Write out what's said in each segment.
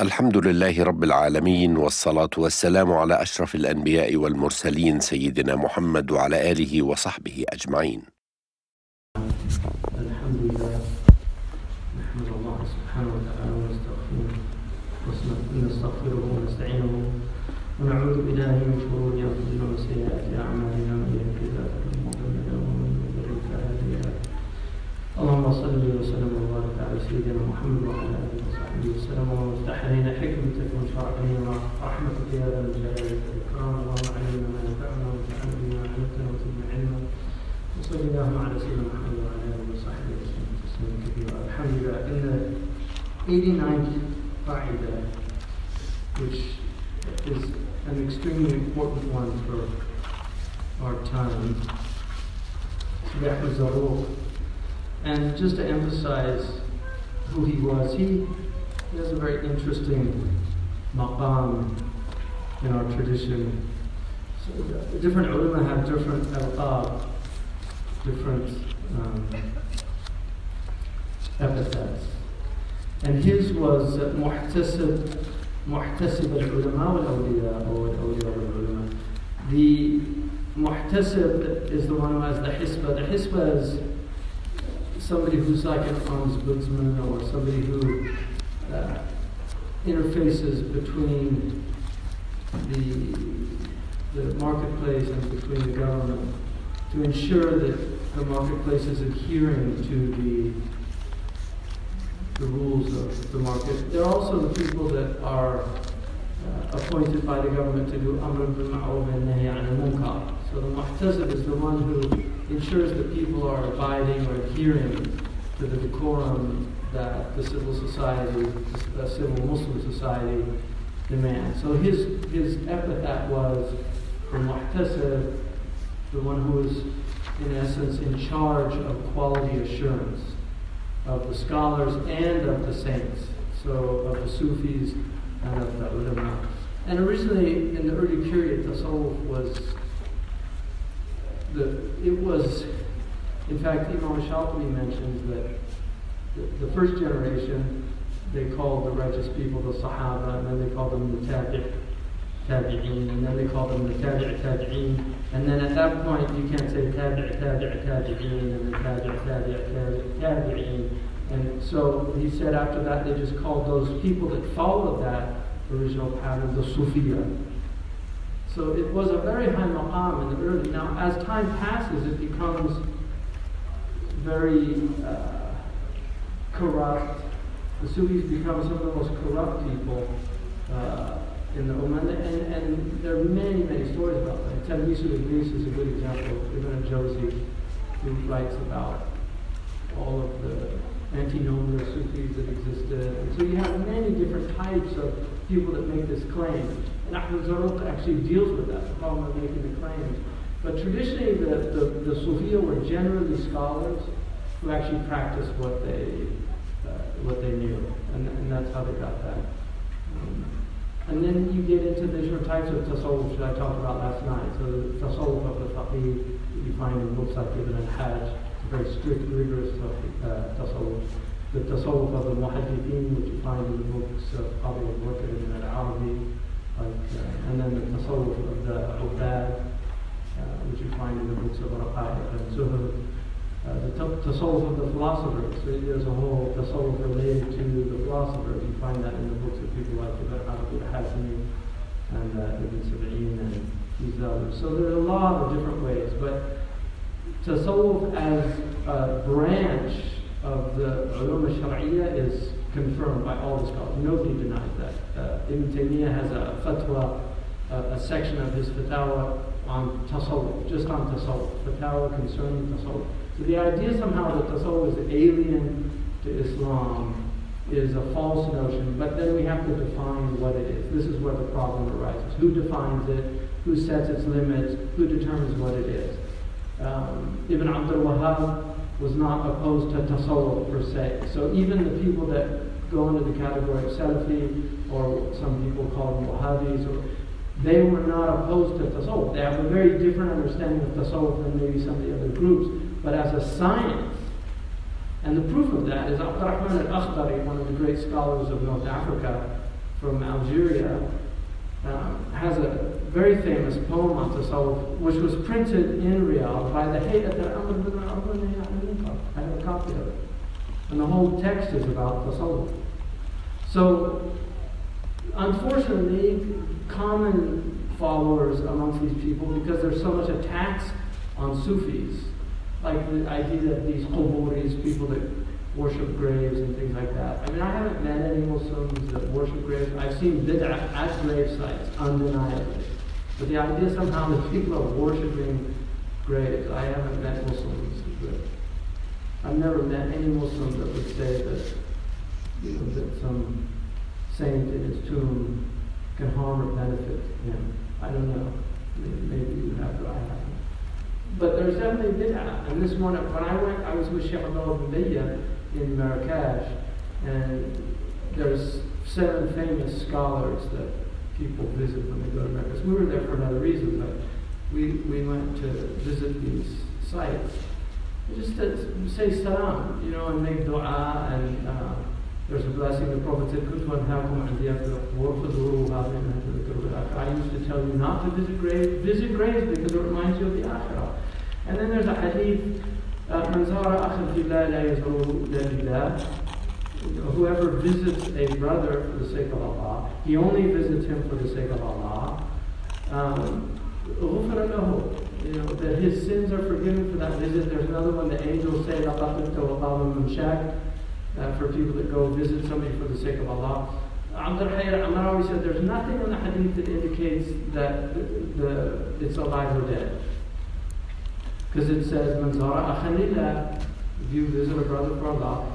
الحمد لله رب العالمين، والصلاة والسلام على أشرف الأنبياء والمرسلين سيدنا محمد وعلى آله وصحبه أجمعين. الحمد لله، نحمد الله سبحانه وتعالى ونستغفره ونستعينه ونعوذ بالله من شرور أنفسنا وسيئات أعمالنا، من يهده الله فلا مضل له ومن يضلل فلا هادي له. اللهم صل وسلم وبارك على سيدنا محمد وعلى آله وصحبه وسلم، وافتح علينا حكمتك وانشر علينا رحمتك يا ذا الجلال والإكرام. اللهم علمنا ما ينفعنا وانفعنا بما علمتنا وزدنا علما. وصلى اللهم على سيدنا محمد وعلى آله وصحبه وسلم تسليما كثيرا. الحمد لله. In the 89th qaida, which is an extremely important one for our time, Sidi Zarruq. And just to emphasize who he was, he has a very interesting maqam in our tradition. So the different ulama have different alqab, different epithets. And his was muhtasib al-ulama wal-awliya, or al-awliya wal-ulama. The muhtasib is the one who has the hisbah. The hisbah is somebody who's like an ombudsman, or somebody who interfaces between the marketplace and between the government to ensure that the marketplace is adhering to the rules of the market. They're also the people that are appointed by the government to do amr bil ma'ruf and nahy anil munkar. So the muhtasib is the one who ensures that people are abiding or adhering to the decorum that the civil society, the civil Muslim society demands. So his epithet was the muhtasib, the one who is in essence in charge of quality assurance of the scholars and of the saints, so of the Sufis and of the ulama. And originally, in the early period, tasawwuf was, in fact, Imam Shafi'i mentions that the first generation, they called the righteous people the Sahaba, and then they called them the Tabi'een, and then they called them the Tabi'een, and then at that point you can't say Tabi'een, and then Tabi'een. And so he said after that they just called those people that followed that original pattern the Sufiya. So it was a very high maqam in the early. Now, as time passes, it becomes very corrupt. The Sufis become some of the most corrupt people in the Ummah, and there are many, many stories about that. Talmisul Iblis is a good example. Ibn al-Jawzi, who writes about all of the antinomial Sufis that existed. And so you have many different types of people that make this claim. And Ahmad Zarruq actually deals with that, the problem of making the claims. But traditionally, the Sufiya were generally scholars who actually practiced what they knew, and that's how they got that. And then you get into the different types of tasawwuf that I talked about last night. So the tasawwuf of the faqih that you find in books like Ibn al-Hajj, a very strict, rigorous tasawwuf. The tasawwuf of the muhaddithin, which you find in the books of Abu Bakr ibn al-Arabi, and then the tasawwuf of the Ubad, which you find in the books of Raqaiq and Zuhud. The tasawwuf of the philosophers. So there's a whole tasawwuf related to the philosophers. You find that in the books of people like Ibn Arabi al-Hazmi and Ibn Sab'in and these others. So there's a lot of different ways, but tasawwuf as a branch of the ulum al-shar'iyya is confirmed by all the scholars. Nobody denies that. Ibn Taymiyyah has a fatwa, a section of his fatawa on tasawwuf, just on tasawwuf, fatawa concerning tasawwuf. So the idea somehow that tasawwuf is alien to Islam is a false notion, but then we have to define what it is. This is where the problem arises. Who defines it? Who sets its limits? Who determines what it is? Ibn Abdul Wahhab was not opposed to tasawwuf per se. So even the people that go into the category of Salafi, or some people call them Wahhabis, they were not opposed to tasawwuf. They have a very different understanding of tasawwuf than maybe some of the other groups. But as a science, and the proof of that is Abdurrahman al-Akhdari, one of the great scholars of North Africa, from Algeria, has a very famous poem on Tasawwuf, which was printed in Riyadh by the Hayat al-Amr bin al-Niqab. I have a copy of it. And the whole text is about Tasawwuf. So, unfortunately, common followers amongst these people, because there's so much attacks on Sufis, like the idea that these quburis, people that worship graves and things like that. I mean, I haven't met any Muslims that worship graves. I've seen bid'ah at grave sites, undeniably. But the idea somehow that people are worshiping graves, I haven't met Muslims that. I've never met any Muslim that would say that, that some saint in his tomb can harm or benefit him. I don't know. Maybe you have, but I haven't. But there's definitely bid'ah. And this one, when I went, I was with Sheikh Abdullah bin Bayyah in Marrakesh, and there's 7 famous scholars that people visit when they go to Marrakesh. We were there for another reason, but we went to visit these sites. Just to say salam, and make dua, and there's a blessing. The Prophet said, I used to tell you not to visit graves because it reminds you of the akhirah. And then there's a hadith, whoever visits a brother for the sake of Allah, he only visits him for the sake of Allah, that his sins are forgiven for that visit. There's another one, the angels say, for people that go visit somebody for the sake of Allah. Amar always said there's nothing in the hadith that indicates that it's alive or dead. Because it says, Man zara akhan lillah, if you visit a brother for Allah.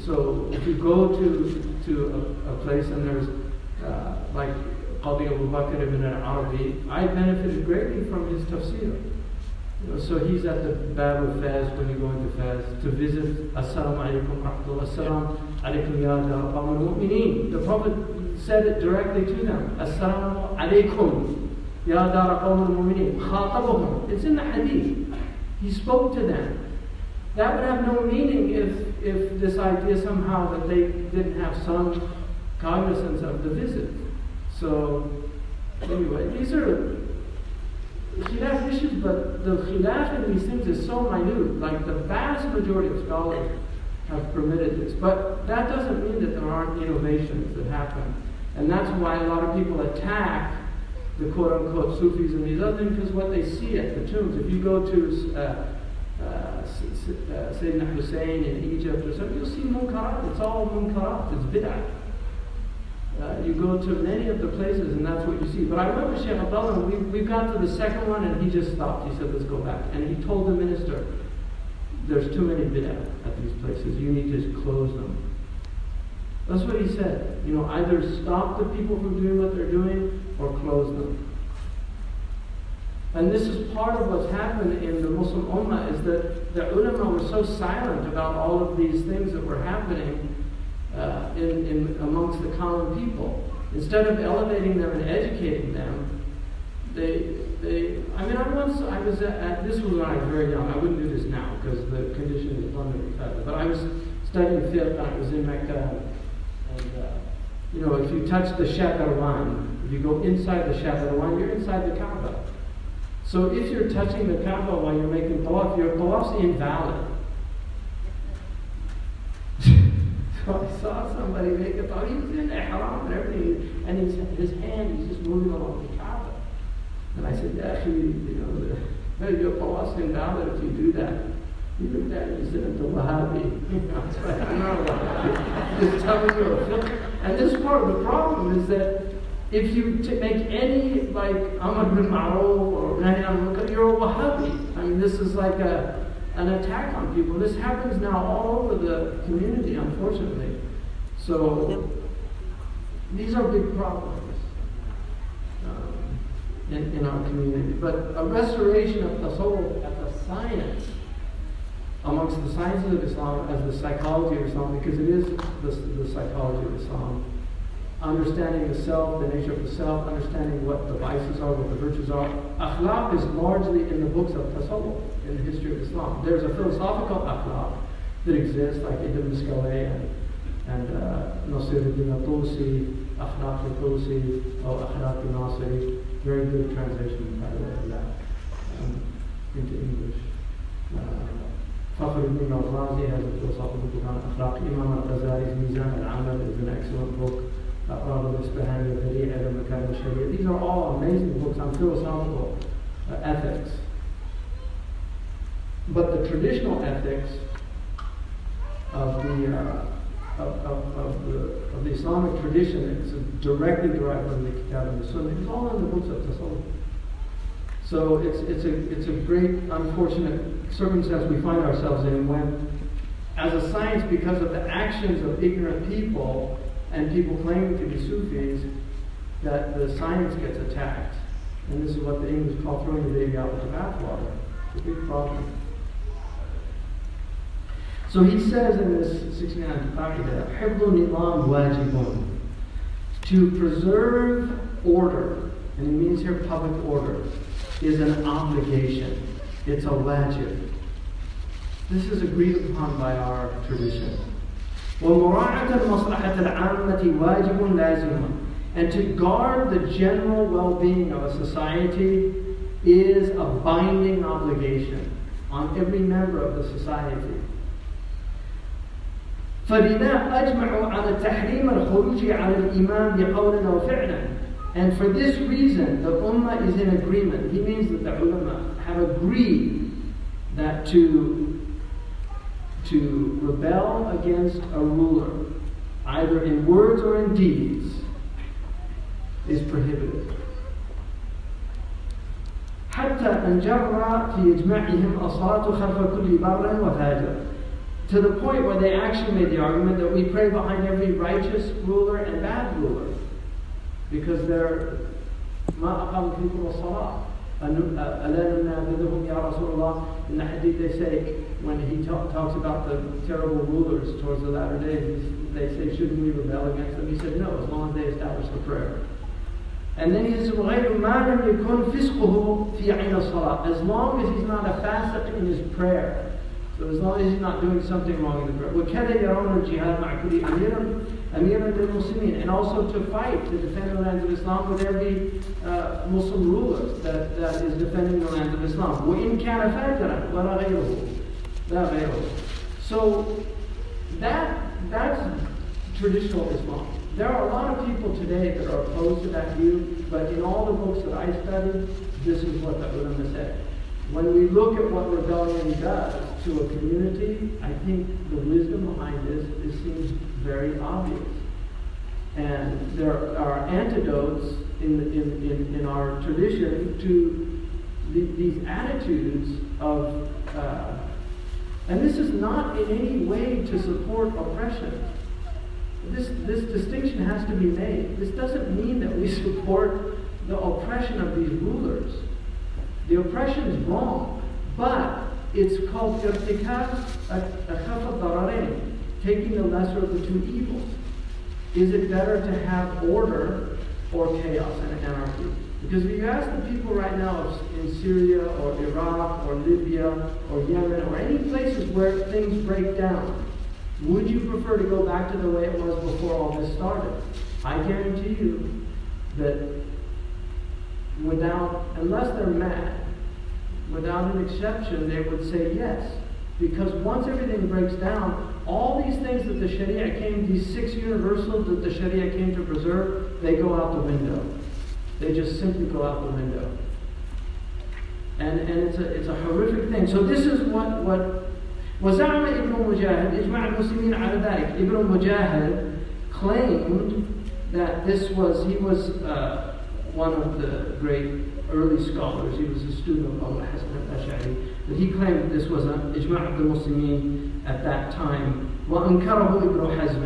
So if you go to a place and there's like Qadi Abu Bakr ibn al-Arabi, I benefited greatly from his tafsir. So he's at the Bab of Fez when you go into Fez to visit. Assalamu alaikum rahmatullah, assalamu alaikum ya dar qawm al-mu'mineen. The Prophet said it directly to them. Assalamu alaikum ya dar qawm al-mu'mineen. Khatabuhum. It's in the hadith. He spoke to them. That would have no meaning if this idea somehow that they didn't have some cognizance of the visit. So, anyway, these are khilaf issues, but the khilaf in these things is so minute. Like the vast majority of scholars have permitted this. But that doesn't mean that there aren't innovations that happen. And that's why a lot of people attack the quote-unquote Sufis and these other things, because what they see at the tombs. If you go to Sayyidina Hussein in Egypt or something, you'll see munkarat. It's all munkarat. It's bid'ah. You go to many of the places and that's what you see. But I went with Sheikh Abdullah and we got to the second one and he just stopped. He said, let's go back. And he told the minister, there's too many bid'ah at these places. You need to close them. That's what he said. Either stop the people from doing what they're doing or close them. And this is part of what's happened in the Muslim Ummah, is that the ulama were so silent about all of these things that were happening in amongst the common people. Instead of elevating them and educating them, I was at this was when I was very young. I wouldn't do this now because the condition is abundantly better. But I was studying fiqh and I was in Mecca, and if you touch the Shakarwan, if you go inside the Shakarwan, you're inside the Kaaba. So if you're touching the Kaaba while you're making tawaf, your tawaf's invalid. So I saw somebody make a tawaf. He was in ihram and everything, and his hand, he's just moving along the Kaaba. And I said, actually, your tawaf's invalid if you do that. He looked at it and said, I'm the Wahhabi. I was like, I'm not a Wahhabi. Just telling you a fiqh. And this part of the problem is that if you make any, like, Amr bin Ma'ruf or Nahi al Munkar, you're a Wahhabi. I mean, this is like an attack on people. This happens now all over the community, unfortunately. So, these are big problems in our community. But a restoration of tasawwuf as a science, amongst the sciences of Islam, as the psychology of Islam, because it is the psychology of Islam, understanding the self, the nature of the self, understanding what the vices are, what the virtues are. Akhlaq is largely in the books of tasawwuf, in the history of Islam. There's a philosophical akhlaq that exists, like Ibn Miscaleh and Nasiruddin al-Tusi, Akhlaq al-Tusi, or Akhlaq al-Nasiri. Very good translation, by the way, of that into English. Fakhruddin al-Razi has a philosophical book on Akhlaq. Imam al-Ghazali's Mizan al-Amal is an excellent book. Ragib Isfahani, Tariq al-Makan al-Sharia. These are all amazing books on philosophical ethics. But the traditional ethics of the Islamic tradition is directly derived from the Kitab and the Sunnah. It's all in the books of Tasawwuf. So it's a great unfortunate circumstance we find ourselves in when, as a science, because of the actions of ignorant people and people claiming to be Sufis, that the science gets attacked. And this is what the English call throwing the baby out with the bathwater. It's a big problem. So he says in this 69th Qa'idah, حِفْظُ النِّظَامِ وَاجِبٌ. To preserve order, and he means here public order, is an obligation. It's a wajib. This is agreed upon by our tradition. وَمُرَاعَةَ الْمَصْلَحَةَ الْعَامَّةِ وَاجِبٌ لَازِمٌ. And to guard the general well-being of a society is a binding obligation on every member of the society. فَلِذَا أَجْمَعُوا عَلَى تَحْرِيمِ الْخُرُوجِ عَلى الْإِمَامِ بِقَوْلٍ وَفِعْلٍ. And for this reason, the Ummah is in agreement. He means that the ulama have agreed that to rebel against a ruler, either in words or in deeds, is prohibited. حتى أنجر في إجماعهم الصلاة خلف كل بار وفاجر. To the point where they actually made the argument that we pray behind every righteous ruler and bad ruler, because they're ما أقام فيكم الصلاة. ألا ننابذهم يا رسول الله. In the hadith they say, when he talks about the terrible rulers towards the latter days, they say, shouldn't we rebel against them? He said, no, as long as they establish the prayer. And then he says, وَغَيْرُ مَا لَمْ يَكُنْ فِسْقُهُ فِي عَيْنِ الصَّلَاةِ. As long as he's not a fasiq in his prayer. So as long as he's not doing something wrong in the prayer. وَكَذَا يَرَوْنَ الْجِهَادَ مَعَ كُلِّ أَمِيرًا لِلْمُسْلِمِينَ. And also to fight, to defend the lands of Islam with every Muslim ruler that is defending the lands of Islam. وَإِنْ كَانَ فَاجِرًا وَلَا غَيْرُهُ. لَا غَيْرُهُ. So that's traditional Islam. There are a lot of people today that are opposed to that view, but in all the books that I studied, this is what the ulama said. When we look at what rebellion does to a community, I think the wisdom behind this seems very obvious. And there are antidotes in our tradition to these attitudes of, and this is not in any way to support oppression. This distinction has to be made. This doesn't mean that we support the oppression of these rulers. The oppression is wrong, but it's called irtikab akhaf ad-dararain, taking the lesser of the two evils. Is it better to have order or chaos and anarchy? Because if you ask the people right now in Syria or Iraq or Libya or Yemen or any places where things break down, would you prefer to go back to the way it was before all this started? I guarantee you that unless they're mad, without an exception, they would say yes. Because once everything breaks down, all these things that the Sharia these 6 universals that the Sharia came to preserve, they go out the window. They just simply go out the window. And it's a horrific thing. So this is what وزعم ابن مجاهد إجماع المسلمين على ذلك. Ibn Mujahid claimed that he was one of the great early scholars. He was a student of Abu Hasan al-Ash'ari. But he claimed this was an إجماع of the Muslimin at that time. وأنكره ابن حزم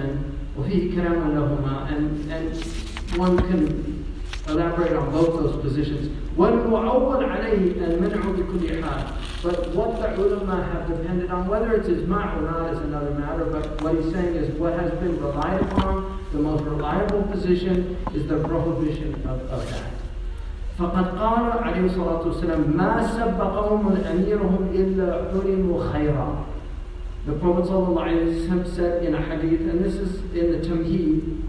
وفيه كلام لهما. And one can elaborate on both those positions. والمعول عليه المنع بكل حال. But what the ulama have depended on, whether it's ijma' or not, is another matter. But what he's saying is what has been relied upon, the most reliable position, is the prohibition of that. فقد قال عليه الصلاة والسلام ما سب قوم أميرهم إلا حرموا خيرا. The Prophet ﷺ said in a hadith, and this is in the Tamheed,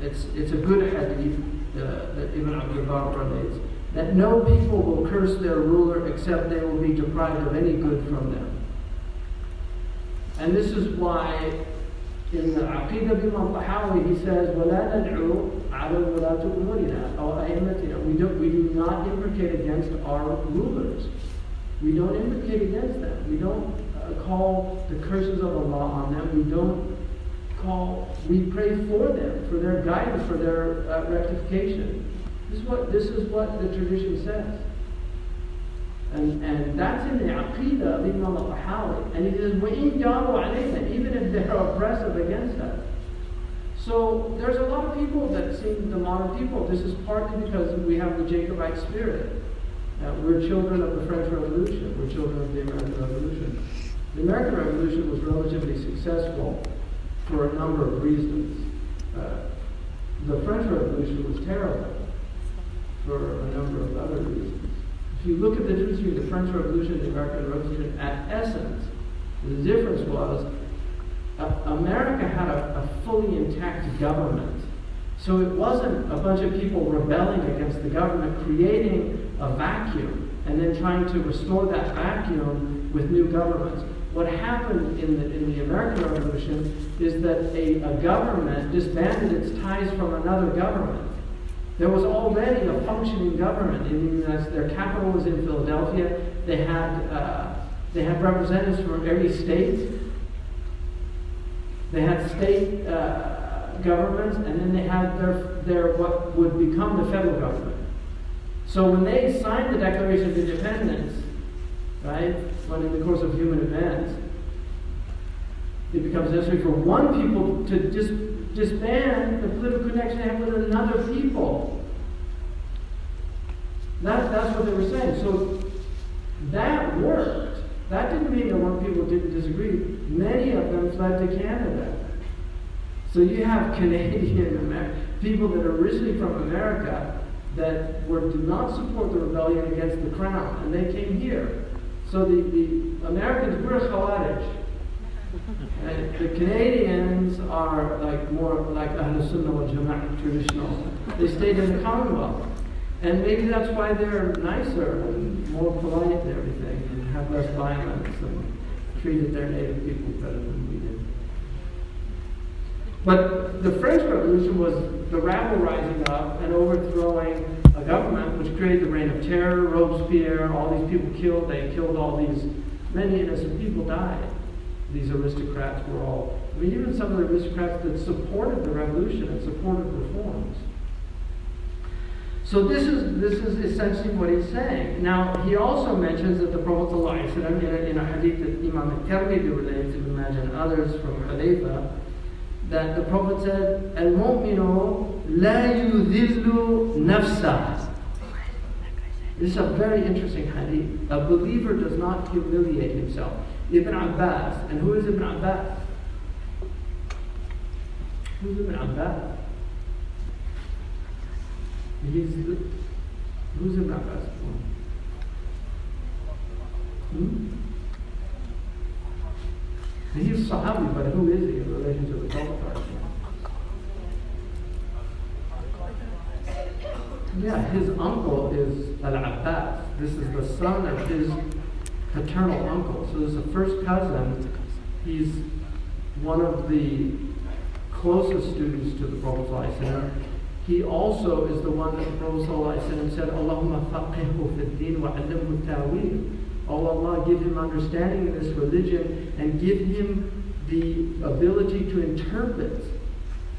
it's a good hadith that Ibn Abdul Bar relates, that no people will curse their ruler except they will be deprived of any good from them. And this is why in the Aqidah bin al-Tahawi he says, وَلَا نَدْعُوا عَلَى وَلَاتُ أُمُورِنَا أَوْ أَئِمَّتِنَا. We do not imprecate against our rulers. We don't imprecate against them. We don't call the curses of Allah on them. We pray for them, for their guidance, for their rectification. This is what the tradition says. And that's in the Aqidah of Imam al-Tahawi. And he says, وَإِن جَارُوا عَلَيْنَا, even if they're oppressive against us. So there's a lot of people that seem the modern people. This is partly because we have the Jacobite spirit. We're children of the French Revolution. We're children of the American Revolution. The American Revolution was relatively successful for a number of reasons. The French Revolution was terrible for a number of other reasons. If you look at the difference between the French Revolution and the American Revolution, at essence, the difference was America had a fully intact government. So it wasn't a bunch of people rebelling against the government, creating a vacuum, and then trying to restore that vacuum with new governments. What happened in the American Revolution is that a government disbanded its ties from another government. There was already a functioning government in the United States. Their capital was in Philadelphia. They had representatives from every state. They had state governments, and then they had their what would become the federal government. So when they signed the Declaration of Independence, right, when in the course of human events, it becomes necessary for one people to disband the political connection they have with another people. That's what they were saying. So that worked. That didn't mean that one people didn't disagree. Many of them fled to Canada. So you have Canadian people that are originally from America that did not support the rebellion against the crown, and they came here. So the Americans were Khawarij. And the Canadians are more like Ahl Sunnah wal Jama'ah, traditional. They stayed in the Commonwealth. And maybe that's why they're nicer and more polite and everything, and have less violence and treated their native people better than we did. But the French Revolution was the rabble rising up and overthrowing a government which created the reign of terror. Robespierre, all these people killed. They killed many innocent people died. These aristocrats were all, even some of the aristocrats that supported the revolution and supported reforms. So this is essentially what he's saying. Now, he also mentions that the Prophet ﷺ, in a hadith that Imam al-Tirmidhi relates, Ibn Majah and others from Hudayfa, that the Prophet said, "Al-mu'minu la yudhillu nafsah." This is a very interesting hadith. A believer does not humiliate himself. Ibn Abbas. And who is Ibn Abbas? Who's Ibn Abbas? Who's Ibn Abbas? He's Sahabi, but who is he in relation to the Prophet? Yeah, his uncle is Al-Abbas. This is the son of his paternal uncle. So this is the first cousin. He's one of the closest students to the Prophet ﷺ. He also is the one that the Prophet ﷺ said, Allahumma faqihhu fid din wa 'allimhu ta'wil. Oh Allah, give him understanding in this religion and give him the ability to interpret.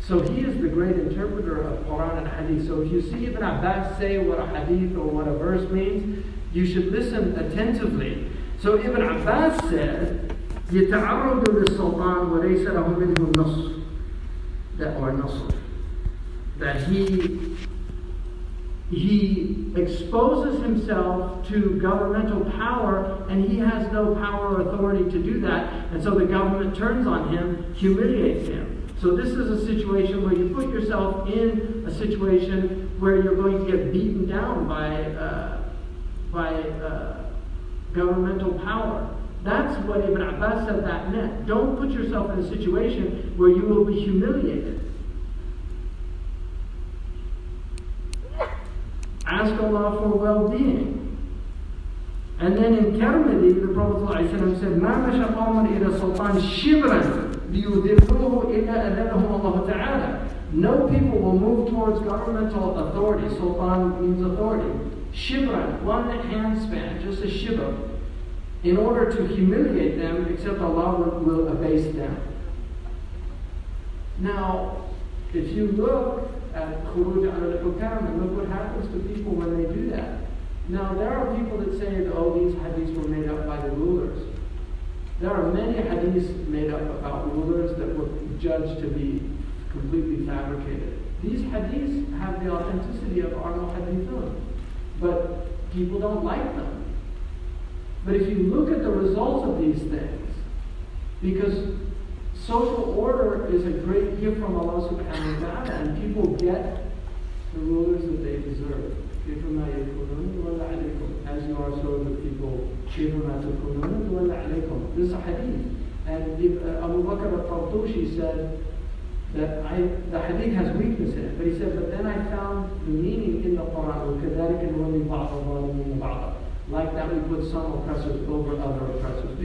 So he is the great interpreter of Quran and Hadith. So if you see Ibn Abbas say what a Hadith or what a verse means, you should listen attentively. So Ibn Abbas said, يَتَعَرَّضُ لِلسُّلْطَانِ وَلَيْسَ لَهُ مِنْهُ النَّصْرُ. That he exposes himself to governmental power, and he has no power or authority to do that, and so the government turns on him, humiliates him. So this is a situation where you put yourself in a situation where you're going to get beaten down by governmental power. That's what Ibn Abbas said that meant. Don't put yourself in a situation where you will be humiliated. Ask Allah for well-being. And then in Tirmidhi, the Prophet ﷺ said, مَا مَشَ قَوْمًا إِلَى سُلْطَانٍ شِبْرًا لِيُذِلُّوهُ إِلَّا أَذَنَهُمْ اللَّهُ تَعَالَى. No people will move towards governmental authority. Sultan means authority. Shibran, one handspan, just a shibr, in order to humiliate them, except Allah will abase them. Now, if you look at Khuruj al-Hukam and look what happens to people when they do that. Now, there are people that say that, oh, these hadiths were made up by the rulers. There are many hadiths made up about rulers that were judged to be completely fabricated. These hadiths have the authenticity of our muhaddithun, but people don't like them. But if you look at the results of these things, because social order is a great gift from Allah subhanahu wa ta'ala, and people get the rulers that they deserve. As you are, so the people. This is a hadith. And Abu Bakr al-Tartushi said that the hadith has weakness in it, but he said, but then I found the meaning in the Quran. Like that we put some oppressors over other oppressors.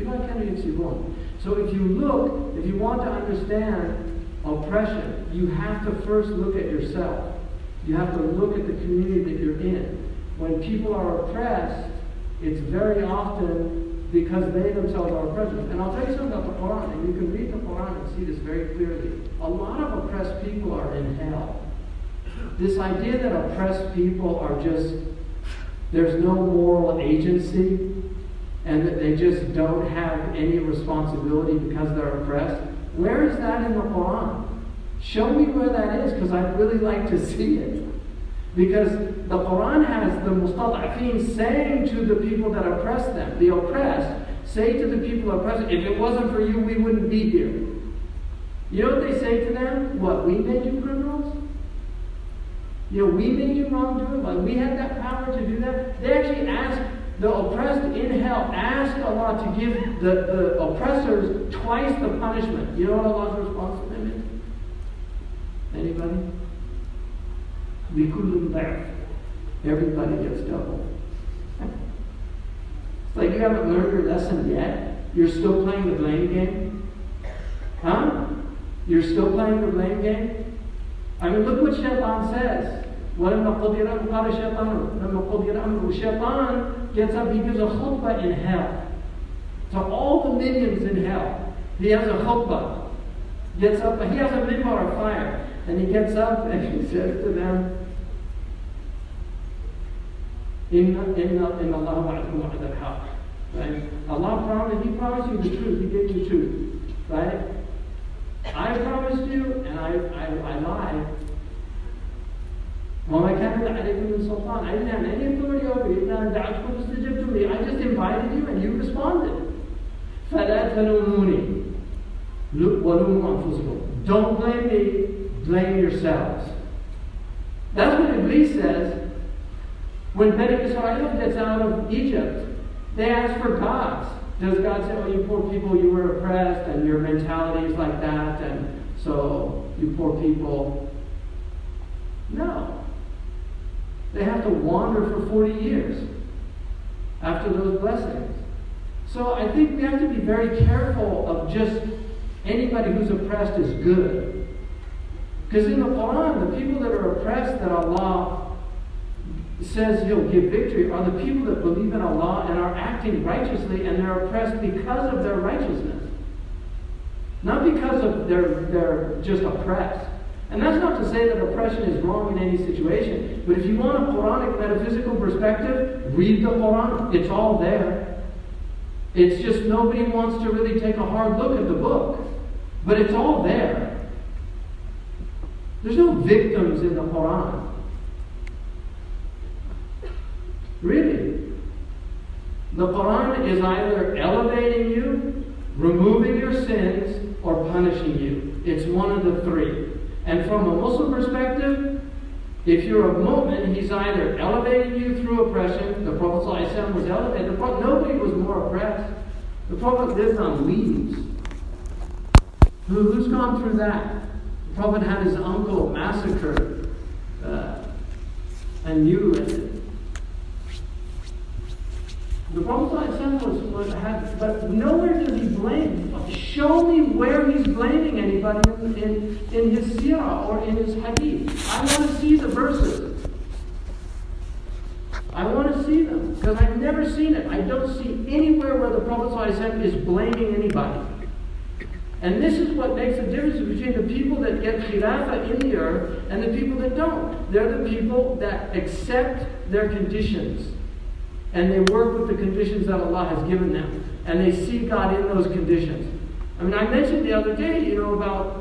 So if you want to understand oppression, you have to first look at yourself. You have to look at the community that you're in. When people are oppressed, it's very often because they themselves are oppressors. And I'll tell you something about the Quran, and you can read the Quran and see this very clearly. A lot of oppressed people are in hell. This idea that oppressed people are just, there's no moral agency, and that they just don't have any responsibility because they're oppressed. Where is that in the Quran? Show me where that is, because I'd really like to see it. Because the Quran has the mustad'afin saying to the people that oppress them, the oppressed, say to the people oppressed, if it wasn't for you, we wouldn't be here. You know what they say to them? What, we made you criminals? You know, we made you wrongdoing? Like, we had that power to do that? They actually ask the oppressed in hell, ask Allah to give the oppressors twice the punishment. You know what Allah's response to them is? Anybody? لِكُلٌّ ضَعْفٌ. Everybody gets double. It's like you haven't learned your lesson yet. You're still playing the blame game. Huh? You're still playing the blame game? I mean, look what Shaitan says. وَلَمَّا قُضِيَ الْأَمْرُ قَالَ شَيْطَانُ لَمَّا قُضِيَ الْأَمْرُ. Shaitan gets up, he gives a khutbah in hell. To all the minions in hell. He has a khutbah. Gets up, he has a minbar of fire. And he gets up and he says to them, Inna Allah wa'adukum wa'ad al-haq. Right? Allah promised, He promised you the truth, He gave you the truth. Right? I promised you, and I lied. وَمَا كَانَ عَلَيْكُمْ مِنْ سُلْطَانٍ. I didn't have any authority over you. I just invited you and you responded. فَلَا تَلُومُونِي وَلُومُوا أَنفُسَكُمْ. Don't blame me, blame yourselves. That's what Iblis says. When Bani Israel gets out of Egypt, they ask for gods. Does God say, oh, you poor people, you were oppressed, and your mentality is like that, and so you poor people? No. They have to wander for 40 years after those blessings. So I think we have to be very careful of just anybody who's oppressed is good. Because in the Quran, the people that are oppressed that Allah says He'll give victory are the people that believe in Allah and are acting righteously, and they're oppressed because of their righteousness. Not because of they're just oppressed. And that's not to say that oppression is wrong in any situation. But if you want a Quranic metaphysical perspective, read the Quran. It's all there. It's just nobody wants to really take a hard look at the book. But it's all there. There's no victims in the Quran. Really. The Quran is either elevating you, removing your sins, or punishing you. It's one of the three. And from a Muslim perspective, if you're a mu'min, he's either elevating you through oppression. The Prophet ﷺ was elevated. Nobody was more oppressed. The Prophet lived on leaves. Who's gone through that? The Prophet had his uncle massacred and knew it. The Prophet but nowhere does he blame. Show me where he's blaming anybody in his seerah or in his hadith. I want to see the verses. I want to see them because I've never seen it. I don't see anywhere where the Prophet ﷺ is blaming anybody. And this is what makes the difference between the people that get khilafah in the earth and the people that don't. They're the people that accept their conditions. And they work with the conditions that Allah has given them. And they see God in those conditions. I mean, I mentioned the other day, about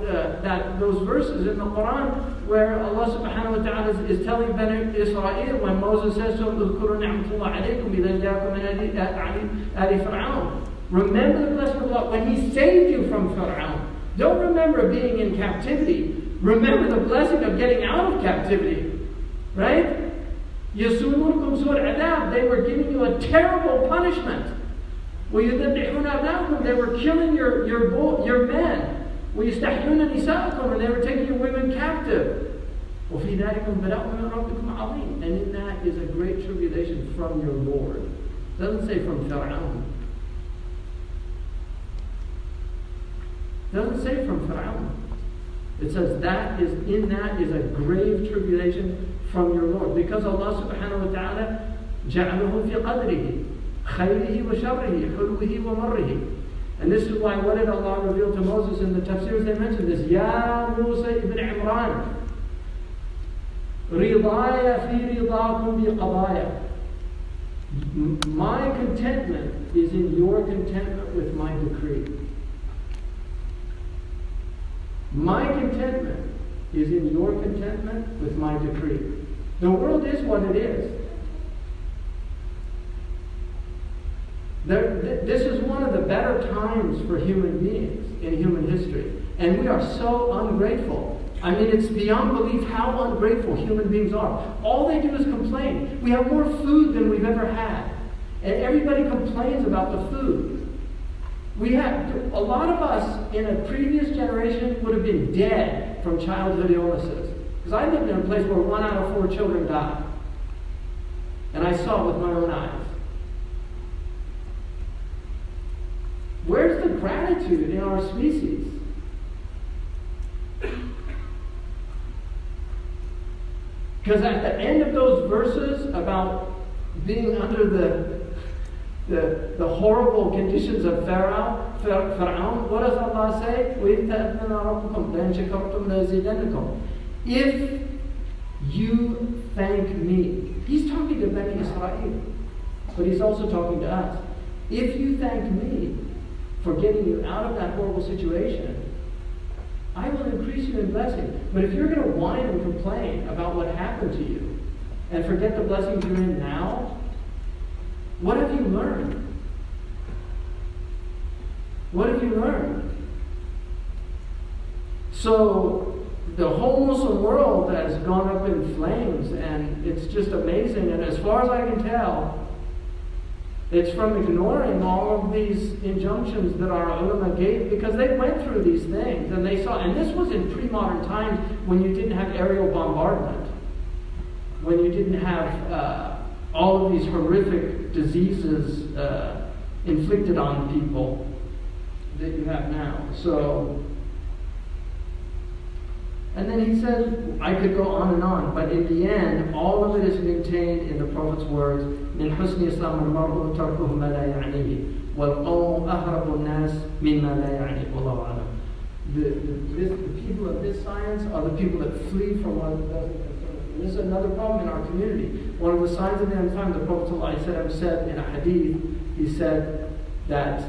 those verses in the Quran where Allah subhanahu wa ta'ala is telling Bani Israel when Moses says to them, "Udhkuru ni'matullah alaykum idha ja'akum min ali Fir'aun." Remember the blessing of Allah when He saved you from Fir'aun. Don't remember being in captivity. Remember the blessing of getting out of captivity. Right? يَسُومُونَكُمْ سُوءَ الْعَذَابِ. They were giving you a terrible punishment. وَيُذَبِّحُونَ أَبْنَاءَكُمْ. They were killing your men. وَيَسْتَحْيُونَ نِسَاءَكُمْ. And they were taking your women captive. وَفِي ذَلِكُمْ بَلَاءٌ مِّن رَبِّكُمْ عَظِيمٌ. And in that is a great tribulation from your Lord. It doesn't say from Fir'aun. It doesn't say from Fir'aun. It says that is a grave tribulation from your Lord. Because Allah subhanahu wa ta'ala جَعَلَهُ فِي قَدْرِهِ خَيْرِهِ وَشَرِّهِ حُلْوِهِ وَمَرِّهِ. And this is why, what did Allah reveal to Moses in the tafsirs? They mentioned this. Ya Musa ibn Imran, رِضَايَ فِي رِضَاكُمْ بِقَضَايَ. My contentment is in your contentment with my decree. My contentment is in your contentment with my decree. The world is what it is. This is one of the better times for human beings in human history. And we are so ungrateful. I mean, it's beyond belief how ungrateful human beings are. All they do is complain. We have more food than we've ever had. And everybody complains about the food. A lot of us in a previous generation would have been dead from childhood illnesses. Because I lived in a place where 1 out of 4 children died. And I saw it with my own eyes. Where's the gratitude in our species? Because at the end of those verses about being under the horrible conditions of Pharaoh, what does Allah say? If you thank me. He's talking to Bani Israel, but He's also talking to us. If you thank me for getting you out of that horrible situation, I will increase you in blessing. But if you're going to whine and complain about what happened to you and forget the blessings you're in now, what have you learned? What have you learned? So the whole Muslim world has gone up in flames, and it's just amazing. And as far as I can tell, it's from ignoring all of these injunctions that our ulama gave, because they went through these things and they saw. And this was in pre-modern times when you didn't have aerial bombardment, when you didn't have all of these horrific diseases inflicted on people that you have now. So, and then he says, I could go on, but in the end, all of it is contained in the Prophet's words, من حسن إسلام المرء تركه ما لا يعنيه والقوم أهرب الناس مما لا يعنيه والله أعلم. The people of this science are the people that flee from what doesn't concern them. And this is another problem in our community. One of the signs of the end time, the Prophet ﷺ said in a hadith, he said that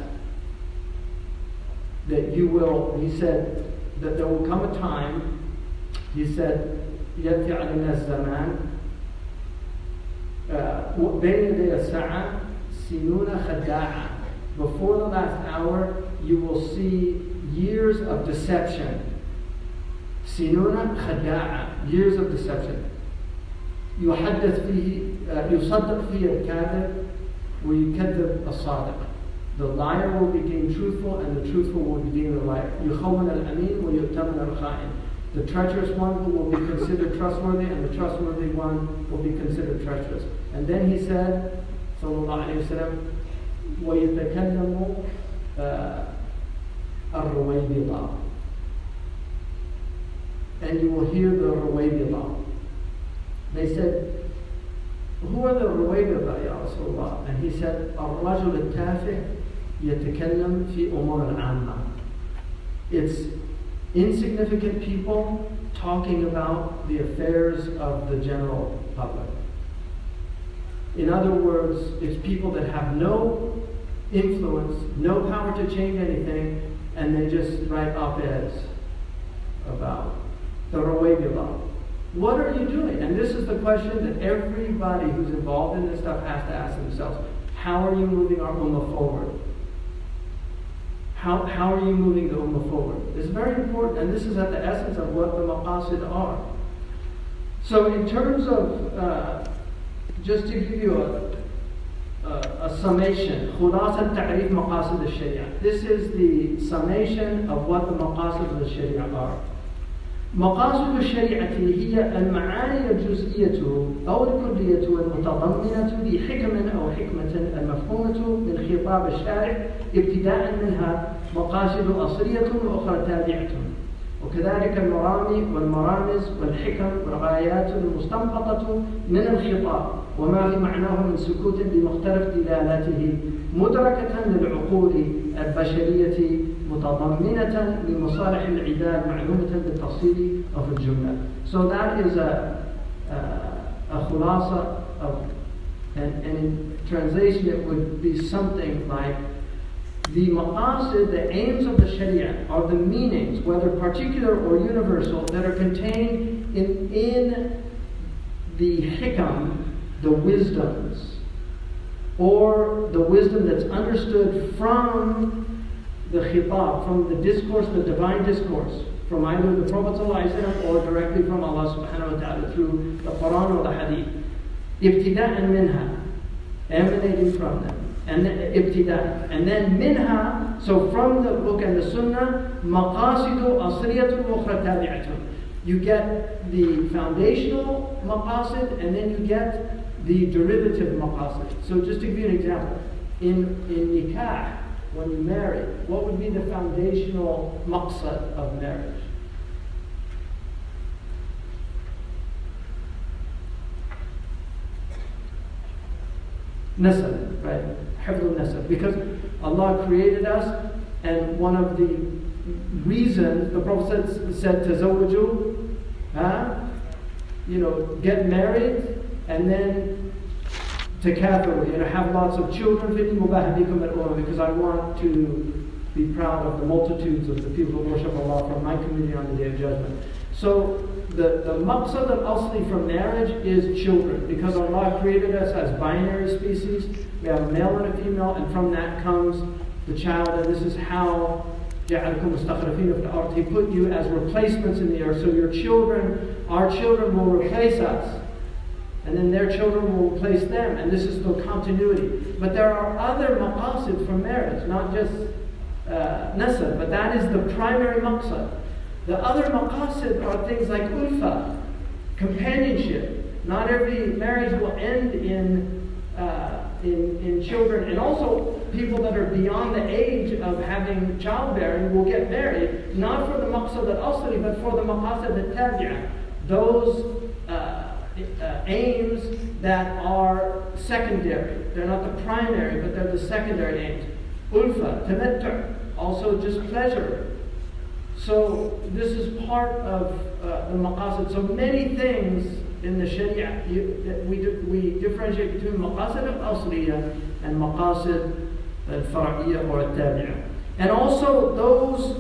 you will, he said that there will come a time, he said, يأتي على الناس زمان بين يدي الساعة سنون خداعة. Before the last hour, you will see years of deception. سنون خداعة, years of deception. يصدق فيه الكاذب ويكذب الصادق. The liar will be deemed truthful, and the truthful will be deemed a liar. يُخَوَّنَ الْأَمِينُ وَيُؤْتَمَنَ الْخَائِنُ. The treacherous one will be considered trustworthy, and the trustworthy one will be considered treacherous. And then he said, sallallahu alayhi wa sallam, وَيَتَكَلَّمُ الرُّوَيْبِضَةُ. And you will hear the Ruwaybidah. They said, who are the Ruwaybidah, Ya Rasulullah? And he said, الرَّجُلُ التَّافِهِ يَتَكَلَّمْ فِي أُمُورِ الْعَامَّةِ. It's insignificant people talking about the affairs of the general public. In other words, it's people that have no influence, no power to change anything, and they just write op-eds about the Ruwaybidah. What are you doing? And this is the question that everybody who's involved in this stuff has to ask themselves. How are you moving our ummah forward? How are you moving the ummah forward? It's very important, and this is at the essence of what the maqasid are. So in terms of, just to give you a summation, خلاصة تعريف مقاصد الشريعة. This is the summation of what the maqasid of the sharia are. مقاصد الشريعة هي المعاني الجزئية أو الكلية المتضمنة لحكم أو حكمة المفهومة من خطاب الشارع ابتداء منها مقاصد أصلية وأخرى تابعة، وكذلك المرامي والمرامز والحكم والغايات المستنبطة من الخطاب وما في معناه من سكوت بمختلف دلالاته مدركة للعقول البشرية متضمنة لمصالح العباد معلومة بالتفصيل of الجملة. So that is a khulasa of, and in translation it would be something like the maqasid, the aims of the sharia, are the meanings, whether particular or universal, that are contained in the hikam, the wisdoms, or the wisdom that's understood from the khitab, from the discourse, the divine discourse, from either the Prophet ﷺ or directly from Allah subhanahu wa ta'ala through the Quran or the Hadith. Ibtida'an minha, emanating from them. And then ibtida'. And then minha, so from the book and the sunnah, maqasidu asriyatun wa ukhra tabi'atun. You get the foundational maqasid, and then you get the derivative maqasid. So just to give you an example, in nikah, when you marry, what would be the foundational maqsad of marriage? Nasab, right? Hifdul nasab. Because Allah created us, and one of the reasons, the Prophet said tazawwaju, get married, and then takathur, have lots of children, because I want to be proud of the multitudes of the people who worship Allah from my community on the Day of Judgment. So the maqsad al-asli from marriage is children, because Allah created us as binary species. We have a male and a female, and from that comes the child, and this is how He put you as replacements in the earth. So your children, our children will replace us, and then their children will replace them, and this is the continuity. But there are other maqasid from marriage, not just nasab, but that is the primary maqsad. The other maqasid are things like ulfa, companionship. Not every marriage will end in children, and also people that are beyond the age of having childbearing will get married, not for the maqsad al-asli, but for the maqasid al-tabi'ah. Those aims that are secondary. They're not the primary, but they're the secondary aims. Ulfa, tamattu, also just pleasure. So this is part of the maqasid. So many things in the Sharia, we differentiate between maqasid al-asliya and maqasid al-far'iyya or al-tabi'ah. And also those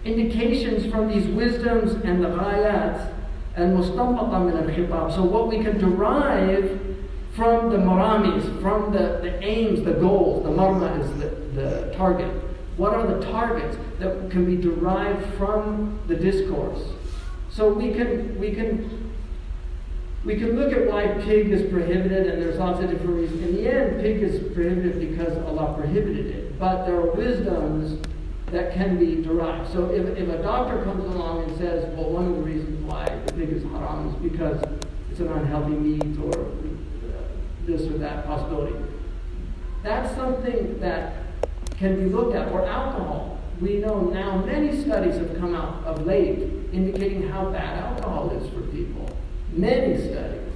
indications from these wisdoms and the ghayat and mustanbata min al-khitab. So what we can derive from the maramis, from the aims, the goals. The marma is the target. What are the targets that can be derived from the discourse? So we can We can look at why pig is prohibited, and there's lots of different reasons. In the end, pig is prohibited because Allah prohibited it. But there are wisdoms that can be derived. So if a doctor comes along and says, well, one of the reasons why the pig is haram is because it's an unhealthy meat or this or that possibility, that's something that can be looked at. Or alcohol. We know now many studies have come out of late indicating how bad alcohol is for people. Many studies.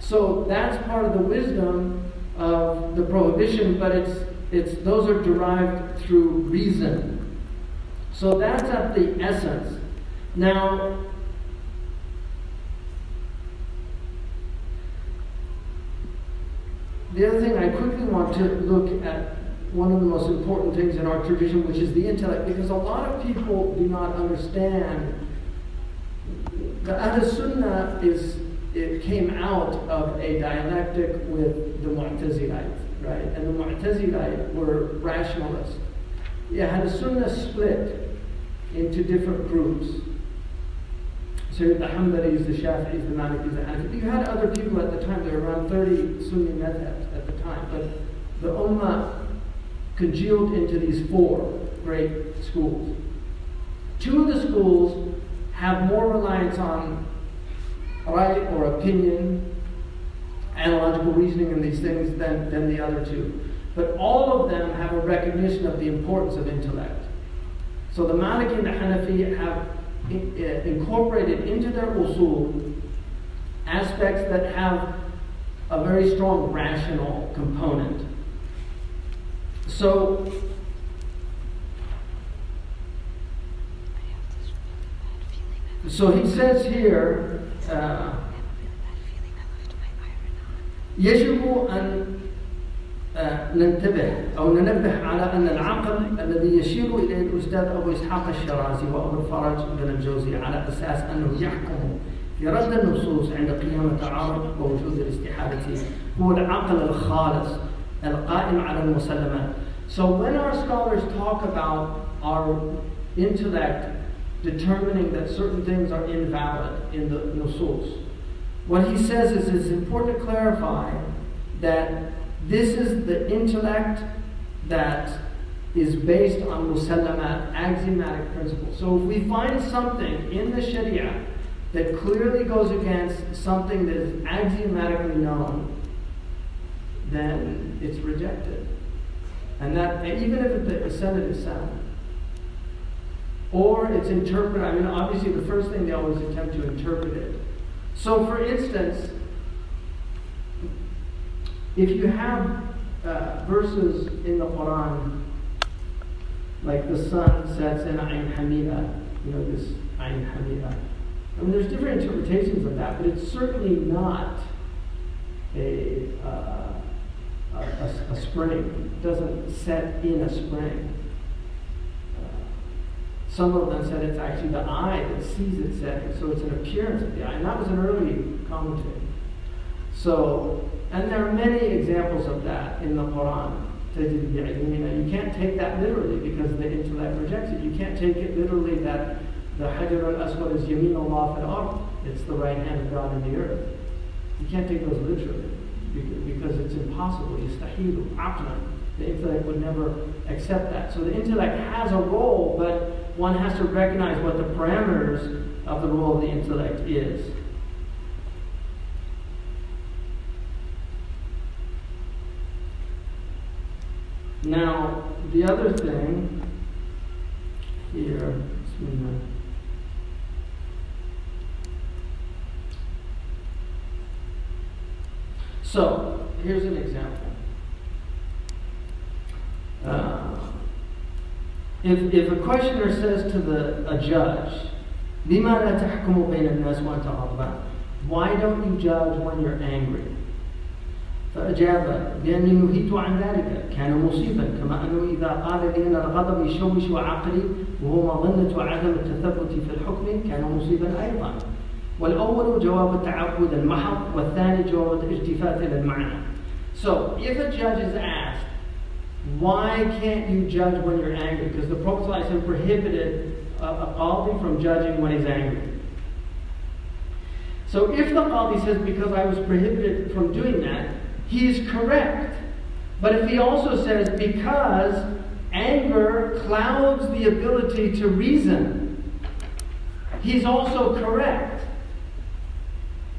So that's part of the wisdom of the prohibition, but those are derived through reason. So that's at the essence. Now, the other thing I quickly want to look at, one of the most important things in our tradition, which is the intellect, because a lot of people do not understand. The Ahl Sunnah it came out of a dialectic with the Mu'tazilites, right? And the Mu'tazilites were rationalists. Ahl Sunnah split into different groups. So the Hanbalis, the Shafi'is, the Malikis, the Hanafis. You had other people at the time. There were around 30 Sunni madhabs at the time. But the Ummah congealed into these 4 great schools. 2 of the schools have more reliance on right or opinion, analogical reasoning and these things than the other 2. But all of them have a recognition of the importance of intellect. So the Maliki and the Hanafi have incorporated into their usul aspects that have a very strong rational component. So he says here, يجب أن ننتبه أو ننبه على أن العقل الذي يشير إليه الأستاذ أبو إسحاق الشرازي وأبو الفرج بن الجوزي على أساس أنه يحكم في رد النصوص عند قيام التعارض ووجود الاستحالة هو العقل الخالص القائم على المسلمات. So when our scholars talk about our intellect determining that certain things are invalid in the nusus, what he says is it's important to clarify that this is the intellect that is based on musallamat, axiomatic principles. So if we find something in the Sharia that clearly goes against something that is axiomatically known, then it's rejected. And even if the Senate is sound. Or it's interpreted, I mean, obviously the first thing they always attempt to interpret it. So for instance, if you have verses in the Quran, like the sun sets in Ayn Hamida, this Ayn Hamida. I mean, there's different interpretations of that, but it's certainly not a spring. It doesn't set in a spring. Some of them said it's actually the eye that sees it setting, so it's an appearance of the eye. And that was an early commentary. So, and there are many examples of that in the Quran. You can't take that literally because the intellect rejects it. You can't take it literally that the Hajar al-Aswad is Yamin Allah fil ard. It's the right hand of God in the earth. You can't take those literally because it's impossible. Yastahilu, aqlan. The intellect would never accept that. So the intellect has a role, but one has to recognize what the parameters of the role of the intellect is. Now, the other thing here, so here's an example. If a questioner says to a judge, لِمَا لَا تَحْكُمُ بَيْنَ النَّاسِ وَأَنْتَ غَضْبَانٌ, why don't you judge when you're angry? فأجاب بأني نهيت عن ذلك كان مصيبا كما أنه إذا قال لي أن الغضب يشوش عقلي وهو مظنة عدم التثبت في الحكم كان مصيبا أيضا. والأول جواب التعبد المحض والثاني جواب الالتفات إلى المعنى. So if a judge is asked, why can't you judge when you're angry? Because the Prophet ﷺ prohibited a qadi from judging when he's angry. So if the Qadi says, because I was prohibited from doing that, he is correct. But if he also says, because anger clouds the ability to reason, he's also correct.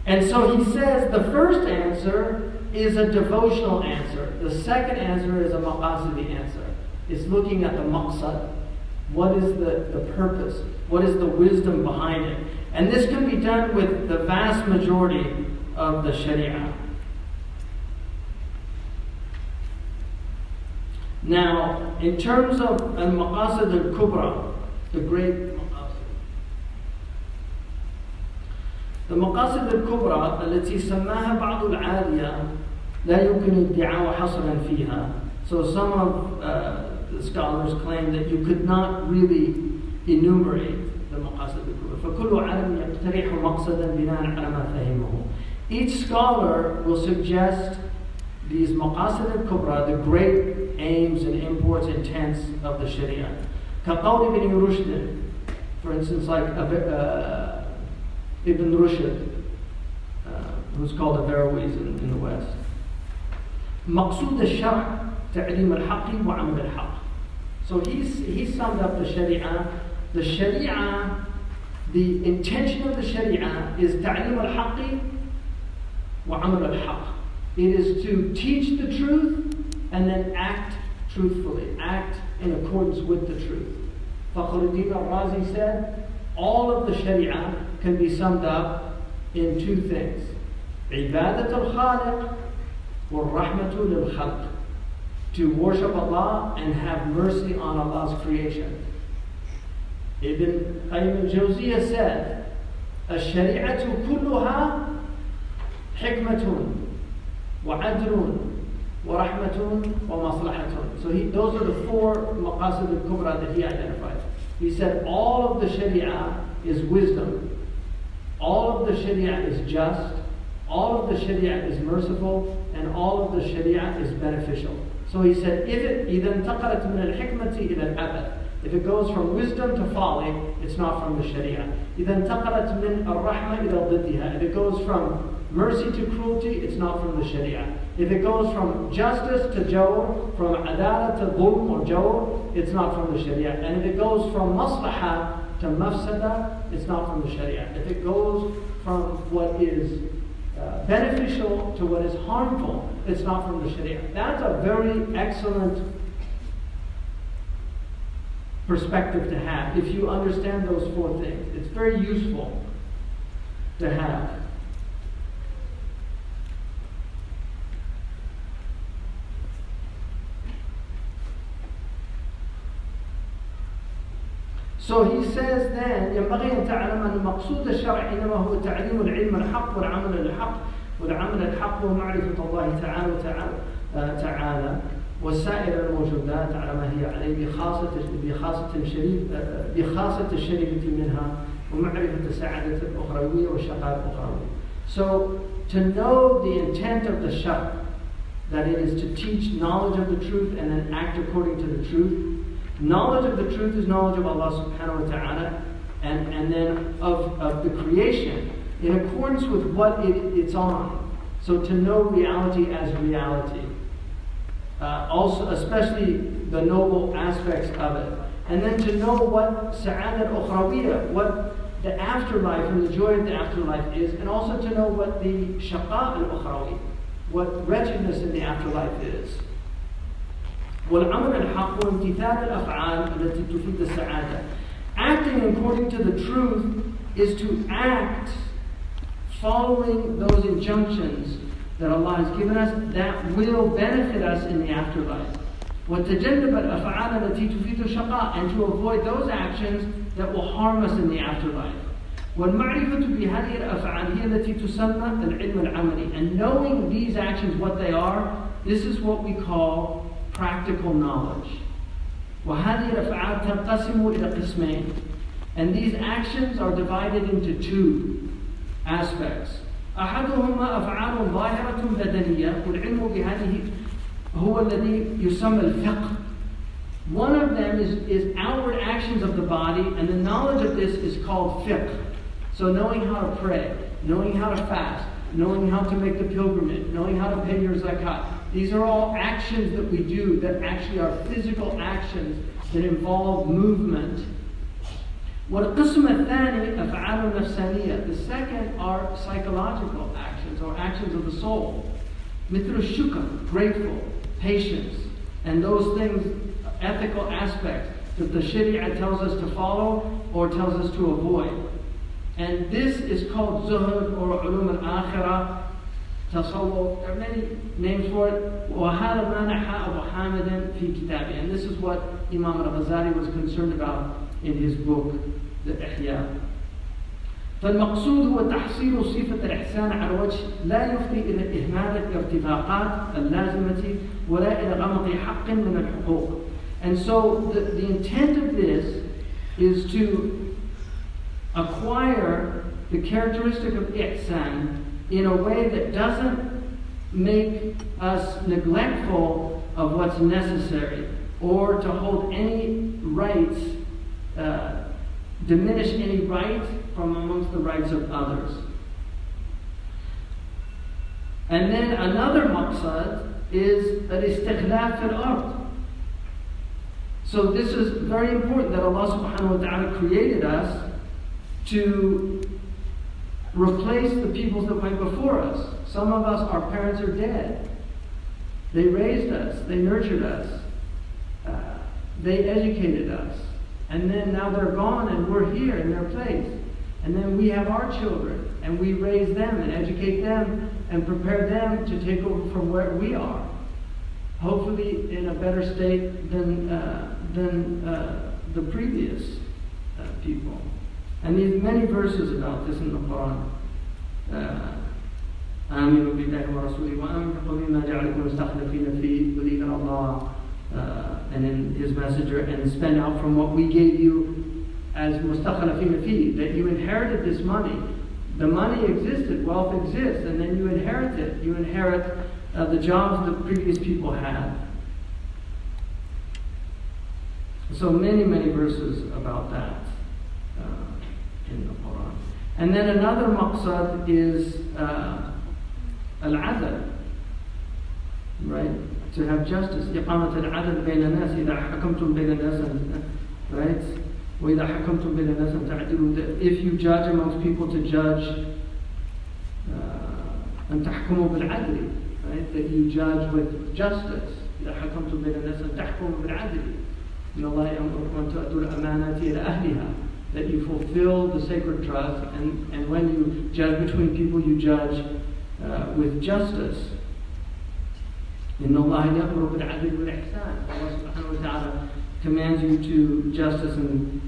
And so he says the first answer is a devotional answer. The second answer is a maqasidi answer. It's looking at the maqsad. What is the purpose? What is the wisdom behind it? And this can be done with the vast majority of the Sharia. Now, in terms of al-maqasid al-kubra, the great maqasid. The maqasid al-kubra التي سماها بعض العالية لا يمكن ادعاء حصرا فيها. So some of the scholars claim that you could not really enumerate the maqasid al-kubra. فكل عالم يقترح مقصدا بناء على ما فهمه. Each scholar will suggest these maqasid al-kubra, the great aims and imports, intents of the Sharia. كقول ابن رشد, for instance, like Ibn Rushd, who's called Averroes in the West. مقصود الشرع تعليم الحق وعمل الحق. So he summed up the Sharia. The Sharia, the intention of the Sharia is تعليم الحق وعمل الحق. It is to teach the truth and then act truthfully, act in accordance with the truth. Fakhruddin al-Razi said, all of the Sharia can be summed up in two things. عبادة الخالق والرحمة للخلق. To worship Allah and have mercy on Allah's creation. Ibn Qayyim al-Jawziyah said, الشريعة كلها حكمة وعدل وَرَحْمَةٌ وَمَصْلَحَةٌ. So those are the four maqasid al-kubra that he identified. He said all of the Sharia is wisdom, all of the Sharia is just, all of the Sharia is merciful, and all of the Sharia is beneficial. So he said, إِذَا انْتَقَلَتْ مِنَ الْحِكْمَةِ إِلَى الْأَبَدِ. If it goes from wisdom to folly, it's not from the Sharia. إِذَا انْتَقَلَتْ مِنْ الرَّحْمَةِ إِلَى ضِدِّهَا. If it goes from mercy to cruelty, it's not from the Sharia. If it goes from justice to jawr, from adalah to dhulm or jawr, it's not from the Sharia. And if it goes from maslaha to mafsada, it's not from the Sharia. If it goes from what is beneficial to what is harmful, it's not from the Sharia. That's a very excellent perspective to have if you understand those four things. It's very useful to have. So he says then, ينبغي أن تعلم أن مقصود الشرع إنما هو تعليم العلم الحق والعمل الحق والعمل الحق ومعرفة الله تعالى والسائر الموجودات على ما هي عليه بخاصة الشريفة منها ومعرفة السعادة الأخروية والشقاء الأخروي. So to know the intent of the shar', that it is to teach knowledge of the truth and then act according to the truth. Knowledge of the truth is knowledge of Allah subhanahu wa ta'ala and then of the creation in accordance with what it's on. So to know reality as reality. Also, especially the noble aspects of it. And then to know what sa'adat ukhrawiyya, what the afterlife and the joy of the afterlife is, and also to know what the shaqa al-ukhrawi, what wretchedness in the afterlife is. والعمل الحق وامتثال الأفعال التي تفيد السعادة. Acting according to the truth is to act following those injunctions that Allah has given us that will benefit us in the afterlife. وتجنب الأفعال التي تفيد الشقاء, and to avoid those actions that will harm us in the afterlife. والمعرفة بهذه الأفعال هي التي تسمى العلم العملي. And knowing these actions, what they are, this is what we call practical knowledge. وهذه الأفعال تنقسم إلى قسمين. And these actions are divided into two aspects. أحدهما أفعال ظاهرة بدنية والعلم بهذه هو الذي يسمى الفقه. One of them is outward actions of the body, and the knowledge of this is called fiqh. So knowing how to pray, knowing how to fast, knowing how to make the pilgrimage, knowing how to pay your zakat. These are all actions that we do that actually are physical actions that involve movement. والقسم الثاني أفعال نفسانية. The second are psychological actions or actions of the soul. مثل الشكر, grateful, patience, and those things, ethical aspects that the Sharia tells us to follow or tells us to avoid. And this is called zuhud or ulum al-akhirah, tasawwuf. There are many names for it. وَهَذَا مَا نَحَى أَبُو حَامِدٍ فِي كِتَابِهِ. And this is what Imam al-Ghazali was concerned about in his book, the Ihya. فالمقصود هو تحصيل صفة الإحسان على وجه لا يفضي إلى إهمال الارتفاقات اللازمة ولا إلى غمط حق من الحقوق. And so the intent of this is to acquire the characteristic of ihsan in a way that doesn't make us neglectful of what's necessary or to hold any rights, diminish any right from amongst the rights of others. And then another maqsad is al-istighlaf fil-ard. So this is very important that Allah subhanahu wa ta'ala created us to replace the peoples that went before us. Some of us, our parents are dead. They raised us, they nurtured us, they educated us. And then now they're gone and we're here in their place. And then we have our children and we raise them and educate them and prepare them to take over from where we are. Hopefully in a better state than the previous people. And there's many verses about this in the Quran. آمنوا بالله ورسوله وأنفقوا مما جعلكم مستخلفين فيه believe in Allah and in His Messenger and spend out from what we gave you as mustakhlafin fi, that you inherited this money. The money existed, wealth exists, and then you inherit it. You inherit the jobs that previous people had. So many, many verses about that in the Quran. And then another maqsad is al-adl, right? To have justice. إقامة العدل بين الناس إذا حكمتم بين الناس, right? وإذا حكمتم بين الناس أن تعدلوا. If you judge amongst people, to judge أن تحكموا بالعدل, right? That you judge with justice. إذا حكمتم بين الناس أن تحكموا بالعدل. إن الله يأمركم أن تؤدوا الأمانات إلى أهلها. That you fulfill the sacred trust, and when you judge between people, you judge with justice. إن الله يأمر بالعدل والإحسان. Allah subhanahu wa ta'ala commands you to justice and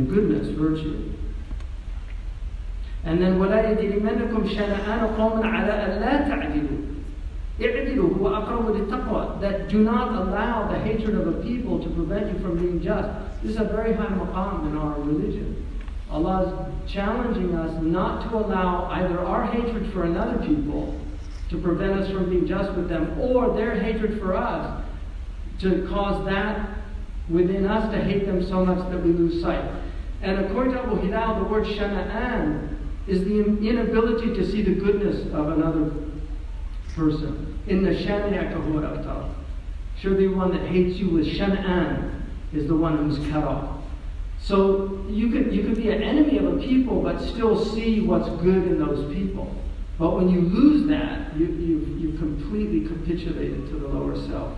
goodness, virtue. And then ولا يجرمنكم شنآن قوم على ألا تعدلوا. اعدلوا هو أقرب للتقوى. That do not allow the hatred of a people to prevent you from being just. This is a very high maqam in our religion. Allah is challenging us not to allow either our hatred for another people to prevent us from being just with them, or their hatred for us to cause that within us to hate them so much that we lose sight. And according to Abu Hilal, the word shana'an is the inability to see the goodness of another person. In the shani'aka huwa al-abtar. Surely the one that hates you with shana'an is the one who's cut off. So you could be an enemy of a people but still see what's good in those people. But when you lose that, you completely capitulated to the lower self.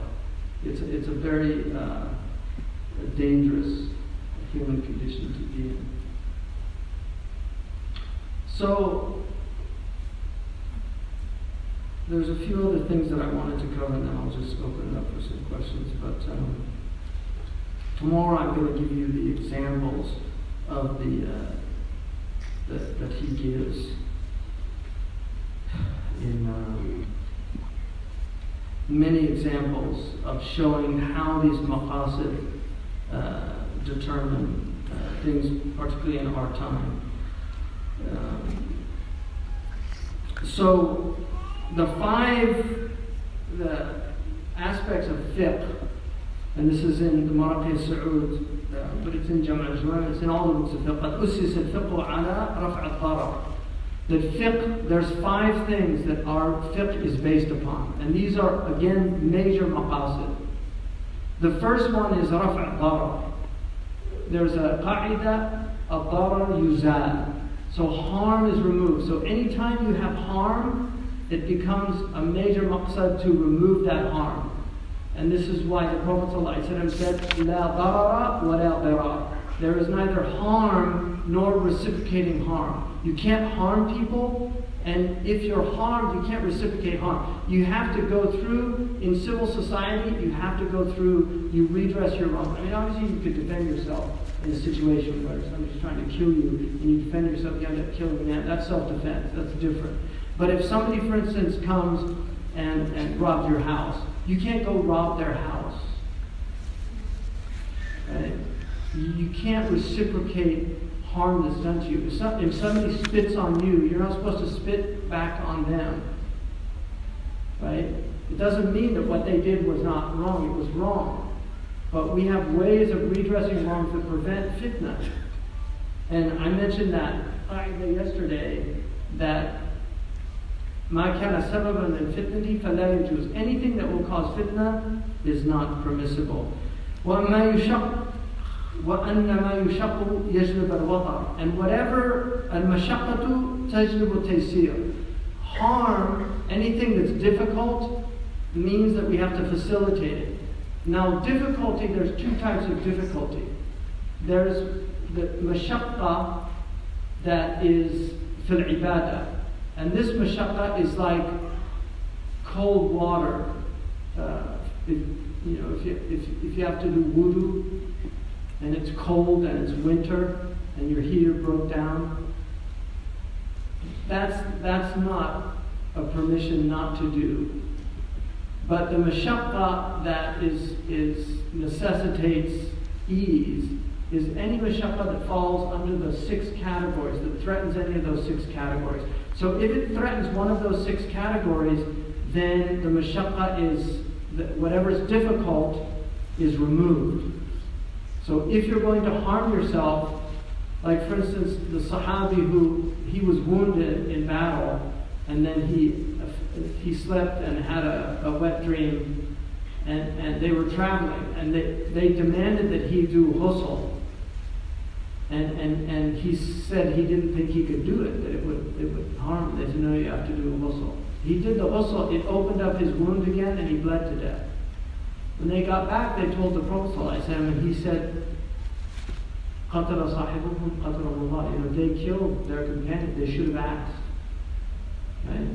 It's a very dangerous human condition to be in. So there's a few other things that I wanted to cover, and then I'll just open it up for some questions. But tomorrow I'm going to give you the examples of that he gives in many examples of showing how these maqasid determine things, particularly in our time. So the aspects of fiqh And this is in the Maraqi Saud, but it's in Jam' al-Jawami, it's in all the books of fiqh. قَدْ أُسِّسَ الْفِقْهُ عَلَى رَفْعِ الضَّرَرِ. That fiqh, there's 5 things that our fiqh is based upon. And these are, again, major maqasid. The first one is رَفْعِ الضَّرَرِ. There's a qa'idah, الضَّرَرِ يُزَالِ. So harm is removed. So anytime you have harm, it becomes a major maqsad to remove that harm. And this is why the Prophet ﷺ said, لَا ضَرَرَ وَلَا ضِرَارَ. There is neither harm nor reciprocating harm. You can't harm people, and if you're harmed, you can't reciprocate harm. You have to go through, in civil society, you have to go through, you redress your wrong. I mean, obviously you could defend yourself in a situation where somebody's trying to kill you, and you defend yourself, you end up killing them. That's self-defense, that's different. But if somebody, for instance, comes and robs your house, you can't go rob their house. Right? You can't reciprocate harm that's done to you. If somebody spits on you, you're not supposed to spit back on them. Right? It doesn't mean that what they did was not wrong. It was wrong. But we have ways of redressing wrongs that prevent fitna. And I mentioned that yesterday, that مَا كَانَ سَبَبًا لِلْفِتْنَةِ فَلَا يَجُوزُ. Anything that will cause fitna is not permissible. وَمَا يُشَقُّ وَأَنَّ مَا يُشَقُّ يَجْلِبَ الْوَطَرَ. And whatever الْمَشَقَّةُ تَجْلِبُ التَّيْسِيرَ. Harm, anything that's difficult, means that we have to facilitate it. Now, difficulty, there's 2 types of difficulty. There's the mashaqqa that is fil ibadah. And this mashaqqa is like cold water. If you have to do wudu, and it's cold and it's winter, and your heater broke down, that's not a permission not to do. But the mashaqqa that is necessitates ease is any mashaqqa that falls under the 6 categories, that threatens any of those 6 categories. So if it threatens one of those 6 categories, then the mashaqqa is, whatever's difficult is removed. So if you're going to harm yourself, like for instance, the Sahabi he was wounded in battle, and then he slept and had a wet dream, and they were traveling, and they demanded that he do ghusl. And he said he didn't think he could do it, that it would harm him. They said, no, you have to do a ghusl. He did the ghusl, it opened up his wound again, and he bled to death. When they got back, they told the Prophet ﷺ, and he said, قَتَلَ صَاحِبُهُمْ قَتَلَ اللَّهِ. They killed their companion, they should have asked. Right?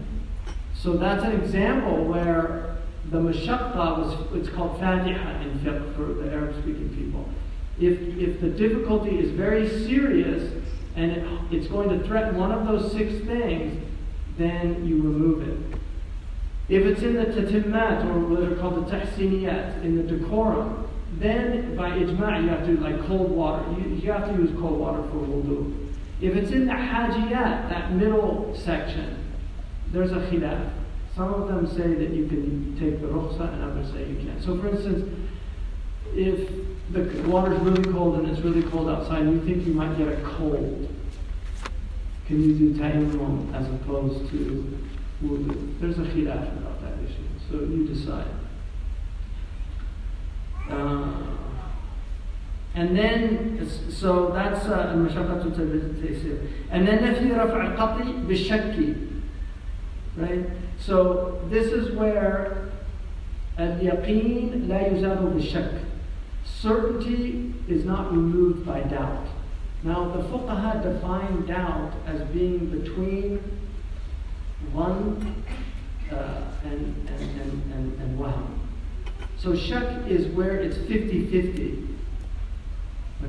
So that's an example where the mashaqqa it's called fatiha in fiqh for the Arab-speaking people. If the difficulty is very serious and it's going to threaten one of those 6 things, then you remove it. If it's in the tatimmat, or what are called the tahsiniyat, in the decorum, then by ijma' you have to do like cold water. You have to use cold water for wudu. If it's in the hajiyat, that middle section, there's a khilaf. Some of them say that you can take the rukhsa, and others say you can't. So for instance, if the water's really cold and it's really cold outside and you think you might get a cold, can you do tayammum as opposed to wudu? There's a khilaf about that issue, so you decide. And then, so that's al-mashaqqatu taysir. And then nafi raf' al-qati bi-shakki. Right? So this is where al-yaqeen la yuzalu bi-shakk. Certainty is not removed by doubt. Now the fuqaha define doubt as being between one and wahm. So shak is where it's 50-50.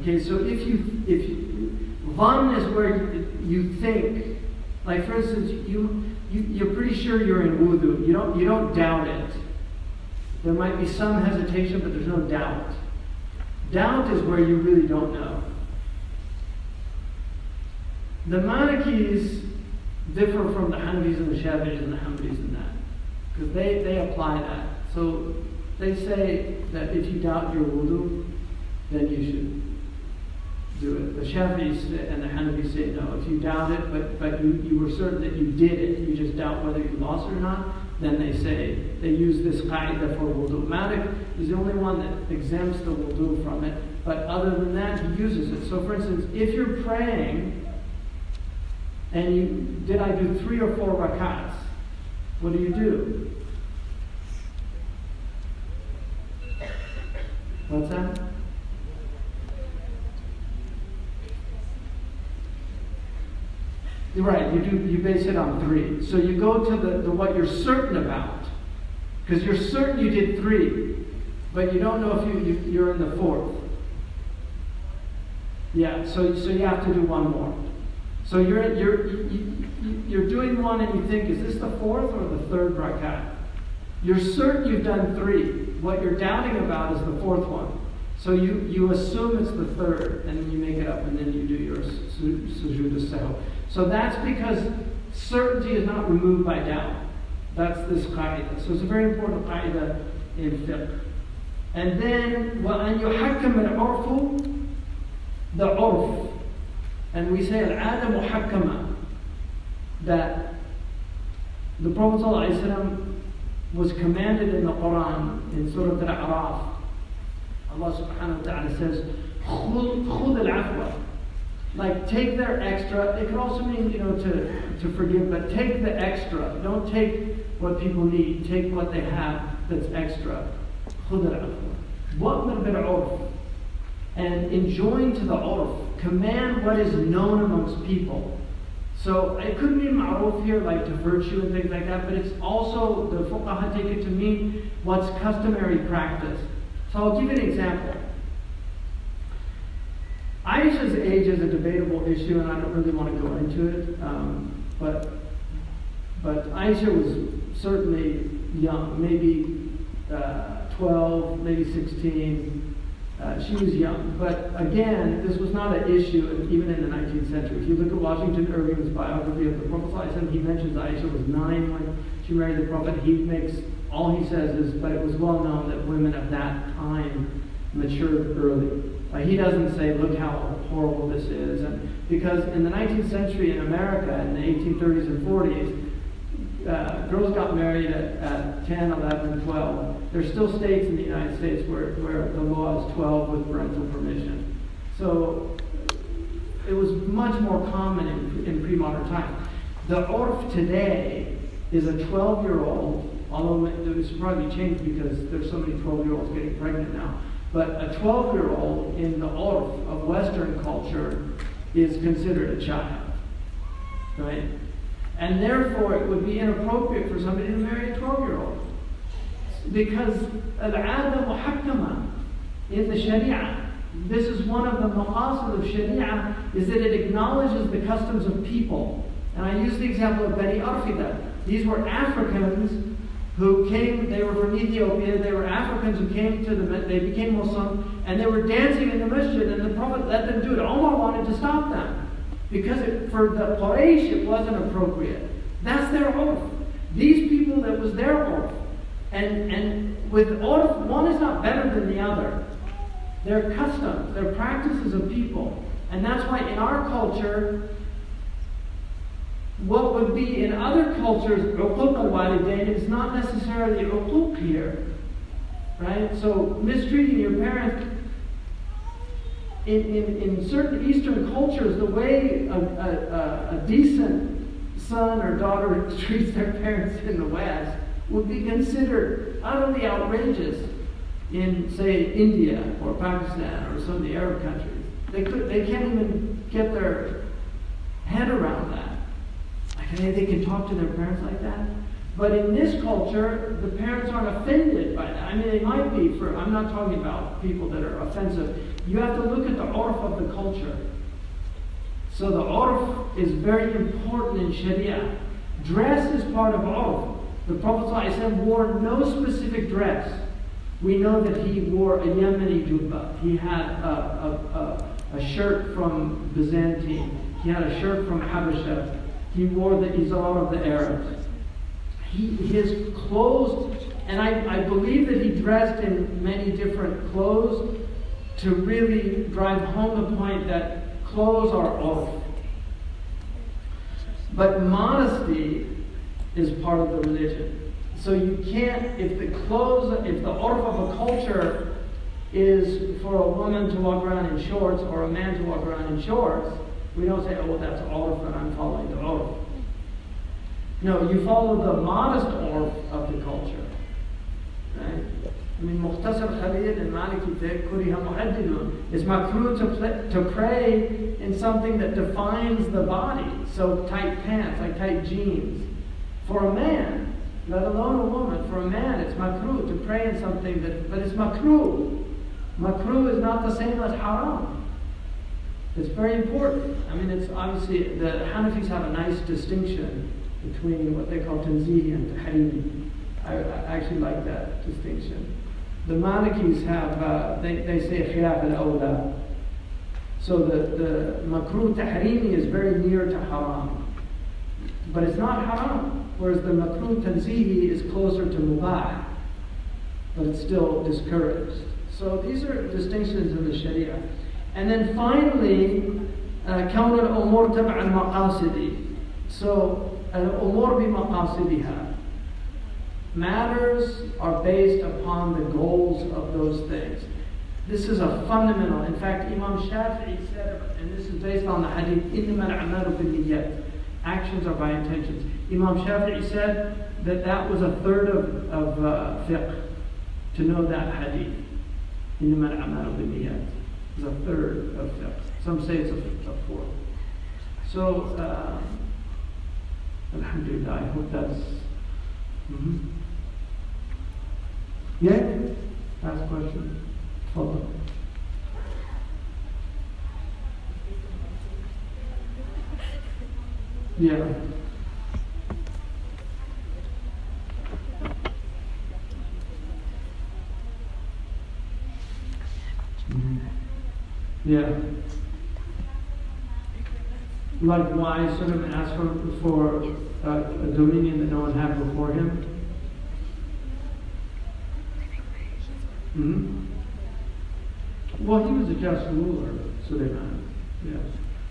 Okay, so if you dhann is where you think, like for instance, you're pretty sure you're in wudu. You don't doubt it. There might be some hesitation, but there's no doubt. Doubt is where you really don't know. The Malikis differ from the Hanafis and the Shafi'is and the Hanbali's in that, because they apply that. So they say that if you doubt your wudu, then you should do it. The Shafi'is and the Hanafis say no. If you doubt it, but you were certain that you did it, you just doubt whether you lost it or not, then they say, they use this qaida for wudu. Malik is the only one that exempts the wudu from it, but other than that, he uses it. So for instance, if you're praying, and did I do 3 or 4 rakats? What do? What's that? Right, you base it on 3. So you go to the what you're certain about. Because you're certain you did 3, but you don't know if you're in the 4th. Yeah, so you have to do 1 more. So you're doing 1 and you think, is this the 4th or the 3rd rakat? You're certain you've done 3. What you're doubting about is the 4th one. So you assume it's the 3rd, and then you make it up, and then you do your sujood as-sahw. So that's because certainty is not removed by doubt. That's this qaida. So it's a very important qaida in fiqh. And then, وَأَنْ يُحَكَّمَ الْعُرْفُ, the urf. And we say al-'ada muhakkama, that the Prophet ﷺ was commanded in the Quran, in Surah Al-A'raf. Allah subhanahu wa ta'ala says, خُذْ الْعَفْوَ. Like, take their extra. It could also mean, to forgive, but take the extra. Don't take what people need. Take what they have that's extra. خُذْ الْعَفْوَ. وَأْمِرْ بِالْعُرْفِ. And enjoin to the urf. Command what is known amongst people. So it could mean ma'ruf here, like to virtue and things like that, but it's also, the fuqaha take it to mean what's customary practice. So I'll give you an example. Aisha's age is a debatable issue, and I don't really want to go into it, but Aisha was certainly young, maybe 12, maybe 16. She was young, but again, this was not an issue even in the 19th century. If you look at Washington Irving's biography of the Prophet, he mentions Aisha was 9 when she married the Prophet. All he says is, but it was well known that women of that time matured early. He doesn't say, look how horrible this is. And because in the 19th century in America, in the 1830s and 40s, girls got married at 10, 11, 12. There's still states in the United States where the law is 12 with parental permission. So it was much more common in pre-modern times. The urf today is a 12-year-old, although it's probably changed because there's so many 12-year-olds getting pregnant now. But a 12-year-old in the urf of Western culture is considered a child, right? And therefore, it would be inappropriate for somebody to marry a 12-year-old. Because al-'ada muhakkama in the Sharia, this is one of the maqasid of Sharia, is that it acknowledges the customs of people. And I use the example of Bani Arfida. These were Africans who came, they were from Ethiopia, they were Africans who came they became Muslim, and they were dancing in the masjid, and the Prophet let them do it. Umar wanted to stop them. Because for the Quraysh, it wasn't appropriate. That's their urf. These people, that was their urf. And with urf, one is not better than the other. They're customs, they're practices of people. And that's why in our culture, what would be in other cultures, uquq al-walidain, is not necessarily uquq here. Right? So mistreating your parents, in certain Eastern cultures, the way a decent son or daughter treats their parents in the West would be considered utterly outrageous in, say, India or Pakistan or some of the Arab countries. They can't even get their head around that. Like they can talk to their parents like that. But in this culture, the parents aren't offended by that. I mean, they might be I'm not talking about people that are offensive. You have to look at the urf of the culture. So the urf is very important in Sharia. Dress is part of urf. The Prophet ﷺ wore no specific dress. We know that he wore a Yemeni jubba. He had a shirt from Byzantine. He had a shirt from Habasha. He wore the izar of the Arabs. his clothes, and I believe that he dressed in many different clothes to really drive home the point that clothes are off. But modesty is part of the religion. So you can't, if the urf of a culture is for a woman to walk around in shorts or a man to walk around in shorts, we don't say, oh, well, that's urf and I'm following the urf. No, you follow the modest urf of the culture. Right? I mean, Mukhtasar Khalil and Maliki Kuriha Muhaddidun. It's makruh to pray in something that defines the body. So tight pants, like tight jeans. For a man, let alone a woman, for a man it's makruh to pray in something but it's makruh. Makruh is not the same as haram. It's very important. I mean, it's obviously, the Hanafis have a nice distinction between what they call tanzih and tahrimi. I actually like that distinction. The Malikis have, they say khilaf al-awla. So the makruh tahrimi is very near to haram. But it's not haram. Whereas the makruh tanzihi is closer to mubah. But it's still discouraged. So these are distinctions in the Sharia. And then finally, كون الأمور تبع المقاصد. So الأمور بمقاصدها. Matters are based upon the goals of those things. This is a fundamental. In fact, Imam Shafi'i said, and this is based on the hadith, إِنَّمَا الْأَعْمَالُ بِالنِّيَّاتِ. Actions are by intentions. Imam Shafi'i said that was a third of fiqh, to know that hadith. إِنَّمَا الْأَعْمَالُ بِالنِّيَّاتِ. It's a third of fiqh. Some say it's a fourth. So, alhamdulillah, I hope that's... Yeah? Last question. Follow. Yeah. Yeah. Like why sort of ask for a dominion that no one had before him? Well, he was a just ruler, Sulaiman. Yes.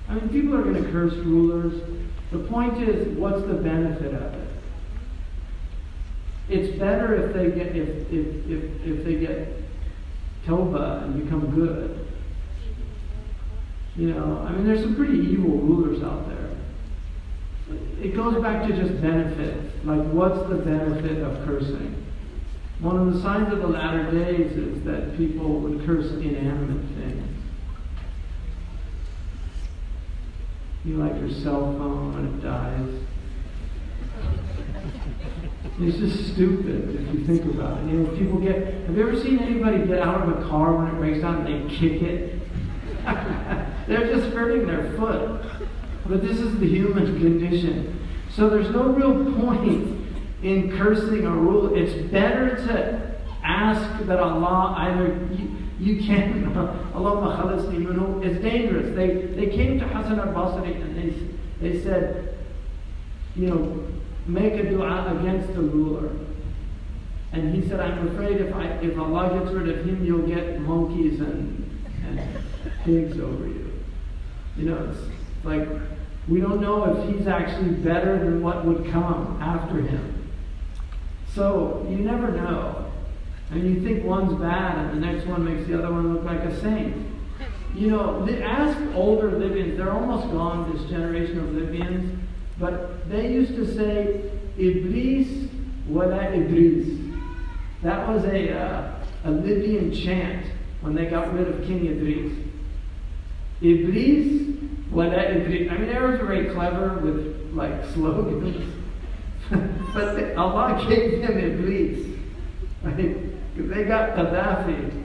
I mean, people are going to curse rulers. The point is, what's the benefit of it? It's better if they get if they get tawbah and become good. You know, I mean, there's some pretty evil rulers out there. It goes back to just benefit. Like, what's the benefit of cursing? One of the signs of the latter days is that people would curse inanimate things. You like your cell phone when it dies. It's just stupid if you think about it. You know, people have you ever seen anybody get out of a car when it breaks down and they kick it? They're just hurting their foot. But this is the human condition. So there's no real point in cursing a rule. It's better to ask that Allah either you can Allahumma khalasni minhu. It's dangerous. They came to Hasan al-Basri and they said, you know, make a dua against the ruler. And he said, I'm afraid if Allah gets rid of him, you'll get monkeys and pigs over you. You know, it's like we don't know if he's actually better than what would come after him. So you never know. I mean, you think one's bad and the next one makes the other one look like a saint. You know, ask older Libyans. They're almost gone, this generation of Libyans. But they used to say, Iblis wala Idris. That was a Libyan chant when they got rid of King Idris. Iblis wala Idris. I mean, Arabs are very clever with like slogans. But Allah gave them Iblis. Right? They got Gaddafi.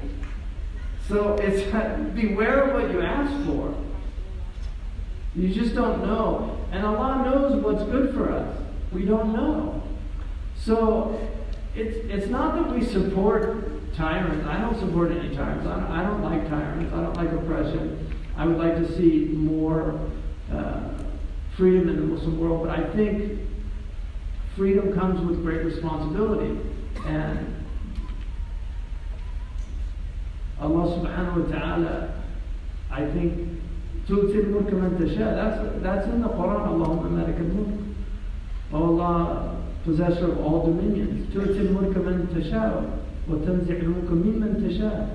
So it's beware of what you ask for. You just don't know. And Allah knows what's good for us. We don't know. So it's not that we support tyrants. I don't support any tyrants. I don't like tyrants. I don't like oppression. I would like to see more freedom in the Muslim world. But I think freedom comes with great responsibility. And Allah subhanahu wa ta'ala, I think, تُؤْتِي الْمُلْكَ مَنْ تَشَاءُ. That's in the Quran, Allahumma مَلِكَ الْمُلْكِ. O Allah, possessor of all dominions. تُؤْتِي الْمُلْكَ مَنْ تَشَاءُ وَتَنْزِعُ الْمُلْكَ مِمَّنْ تَشَاءُ.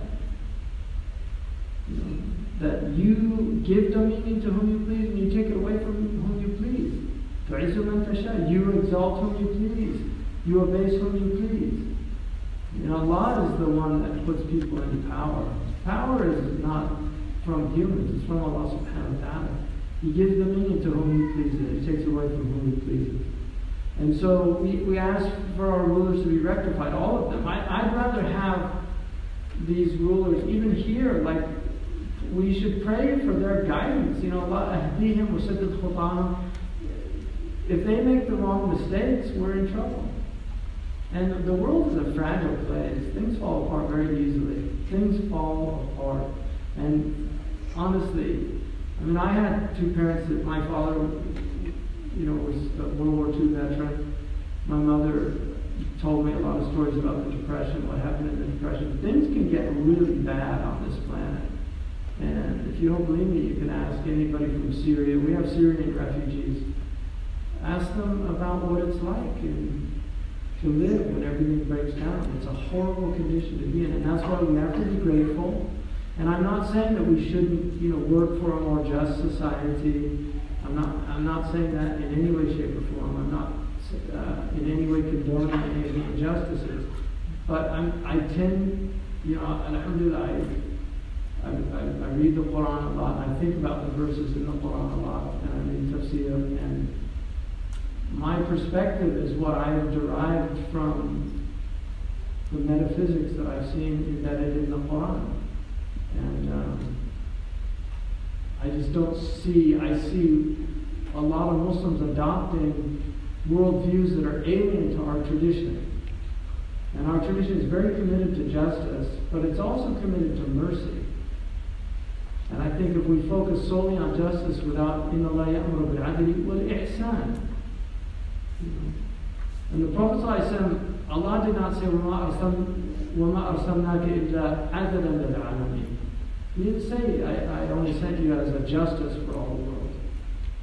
That you give dominion to whom you please and you take it away from whom you please. تُعِزُّ مَنْ تَشَاءُ. You exalt whom you please. You abase whom you please. Allah is the one that puts people in power. Power is not from humans, it's from Allah subhanahu wa ta'ala. He gives dominion to whom He pleases, He takes away from whom He pleases. And so we ask for our rulers to be rectified, all of them. I'd rather have these rulers, even here, like, we should pray for their guidance. Allah ahdihim wa saddid khutahum. If they make the wrong mistakes, we're in trouble. And the world is a fragile place. Things fall apart very easily. Things fall apart. And honestly, I had two parents. That my father, was a World War II veteran. My mother told me a lot of stories about the Depression, what happened in the Depression. Things can get really bad on this planet. And if you don't believe me, you can ask anybody from Syria. We have Syrian refugees. Ask them about what it's like to live when everything breaks down. It's a horrible condition to be in, and that's why we have to be grateful. And I'm not saying that we shouldn't, work for a more just society. I'm not saying that in any way, shape, or form. I'm not in any way condoning any of the injustices. But I tend, alhamdulillah, I read the Quran a lot, and I think about the verses in the Quran a lot, and I read tafsir, and my perspective is what I have derived from the metaphysics that I've seen embedded in the Quran. And I just don't see, I see a lot of Muslims adopting worldviews that are alien to our tradition. And our tradition is very committed to justice, but it's also committed to mercy. And I think if we focus solely on justice without إِنَّ اللَّهَ يَأْمُرُ بِالْعَدْلِ وَالْإِحْسَانِ. And the Prophet ﷺ, Allah did not say, وَمَا أَرْسَلْنَاكَ إِلَّا عَدْلًا لِلْعَالَمِينَ. He didn't say, I only sent you as a justice for all the world.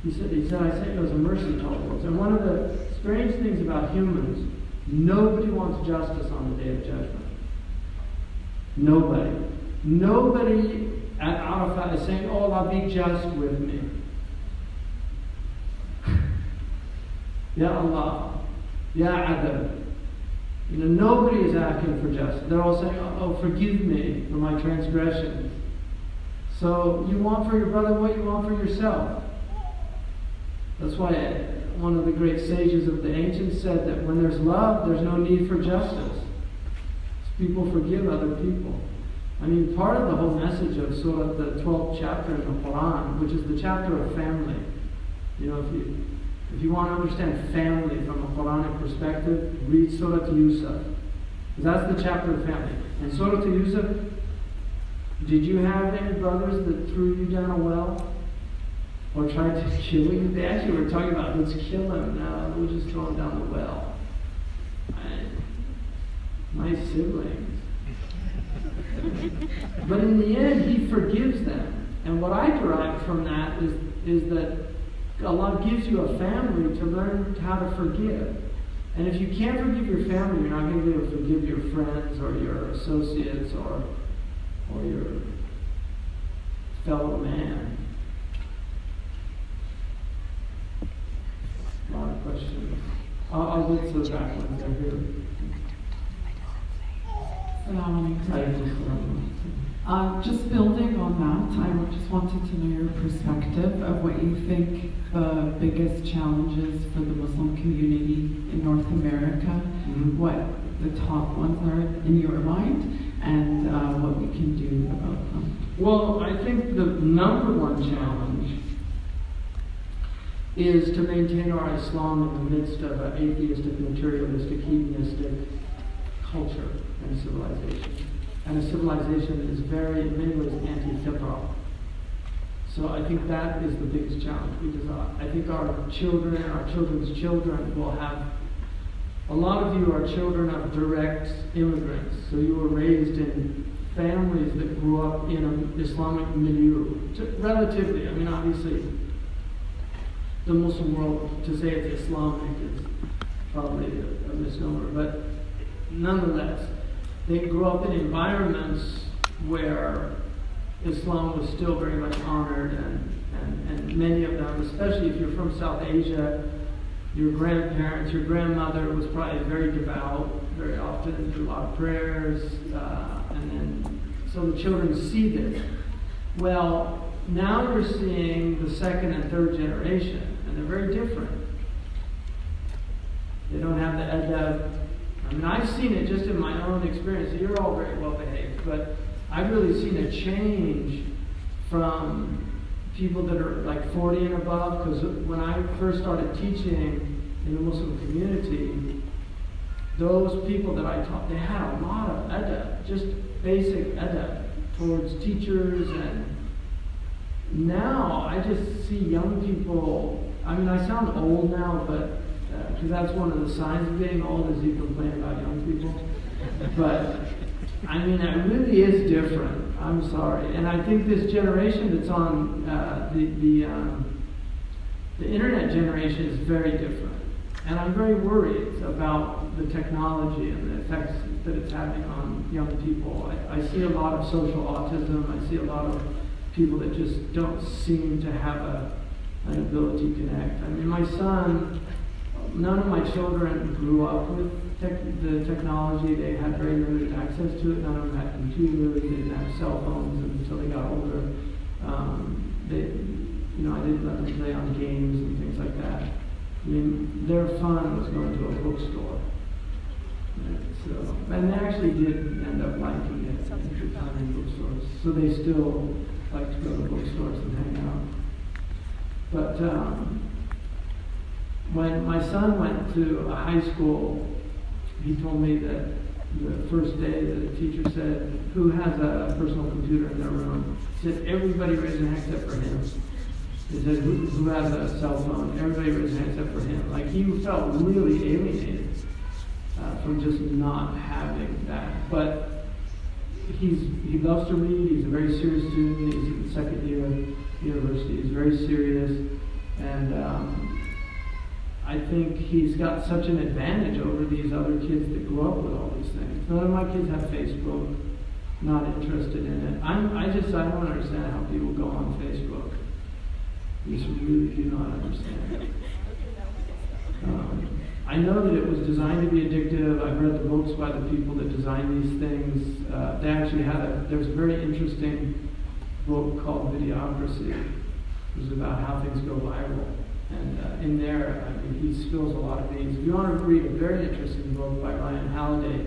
He said, I sent you as a mercy to all the world. And one of the strange things about humans, nobody wants justice on the Day of Judgment. Nobody. Nobody at Arafat is saying, oh Allah, be just with me. Ya Allah, Ya Adab. Nobody is asking for justice. They're all saying, oh, forgive me for my transgressions. So you want for your brother what you want for yourself. That's why one of the great sages of the ancients said that when there's love, there's no need for justice. People forgive other people. Part of the whole message of Surah, the 12th chapter in the Quran, which is the chapter of family. If you want to understand family from a Quranic perspective, read Surah Yusuf. Because that's the chapter of family. And Surah Yusuf, did you have any brothers that threw you down a well? Or tried to kill you? They actually were talking about, let's kill him. No, we'll just throw him down the well. My siblings. But in the end, He forgives them. And what I derive from that is that Allah gives you a family to learn how to forgive. And if you can't forgive your family, you're not going to be able to forgive your friends or your associates or your fellow man. A lot of questions. I'll get to the back ones over here. Just building on that, I just wanted to know your perspective of what you think the biggest challenges for the Muslim community in North America, what the top ones are in your mind, and what we can do about them. Well, I think the number one challenge is to maintain our Islam in the midst of an atheistic, materialistic, hedonistic culture and civilization. And a civilization that is very, in many ways, anti-fitra. So I think that is the biggest challenge, because I think our children and our children's children will have a lot of you are children of direct immigrants, so you were raised in families that grew up in an Islamic milieu, relatively. I mean, obviously, the Muslim world, to say it's Islamic is probably a misnomer, but nonetheless, they grew up in environments where Islam was still very much honored, and many of them, especially if you're from South Asia, your grandparents, your grandmother was probably very devout, very often did a lot of prayers, and then, so the children see this. Well, now you're seeing the second and third generation, and they're very different. They don't have the adab. I mean, I've seen it just in my own experience. You're all very well behaved, but I've really seen a change from people that are like 40 and above, because when I first started teaching in the Muslim community, those people that I taught, they had a lot of adab, just basic adab towards teachers, and now I just see young people, I mean, I sound old now, but because that's one of the signs of getting old is you complain about young people, but I mean, it really is different. I'm sorry. And I think this generation that's on the internet generation is very different. And I'm very worried about the technology and the effects that it's having on young people. I see a lot of social autism. I see a lot of people that just don't seem to have an ability to connect. I mean, my son, none of my children grew up with the technology. They had very limited access to it. None of them had computers. They didn't have cell phones until they got older. I didn't let them play on games and things like that. I mean, their fun was going to a bookstore. And they actually did end up liking it in bookstores. So they still like to go to bookstores and hang out. But when my son went to a high school, he told me that the first day that the teacher said, "Who has a personal computer in their room?" He said, "Everybody raised their hand except for him." He said, who has a cell phone? Everybody raised their hand except for him. Like, he felt really alienated from just not having that. But he loves to read. He's a very serious student. He's in the second year of university. He's very serious. And I think he's got such an advantage over these other kids that grew up with all these things. None of my kids have Facebook, not interested in it. I don't understand how people go on Facebook. I just really do not understand. I know that it was designed to be addictive. I've read the books by the people that designed these things. They actually there's a very interesting book called Videocracy. It was about how things go viral. And in there, I mean, he spills a lot of beans. If you want to read a very interesting book by Ryan Halliday,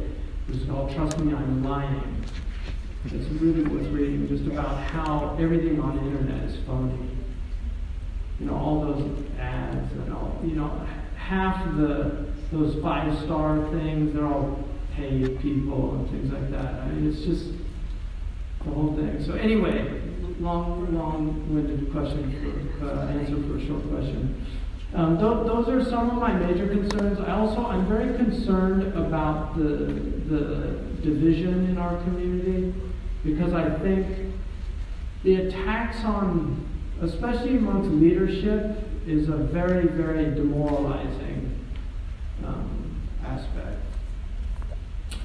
it's called Trust Me, I'm Lying. It's really worth reading, just about how everything on the internet is phony. You know, all those ads and all, you know, half of those 5-star things, they're all paid people and things like that. I mean, it's just the whole thing. So anyway, long-winded question answer for a short question. Those are some of my major concerns. I'm very concerned about the division in our community, because I think the attacks on, especially amongst leadership, is a very, very demoralizing aspect.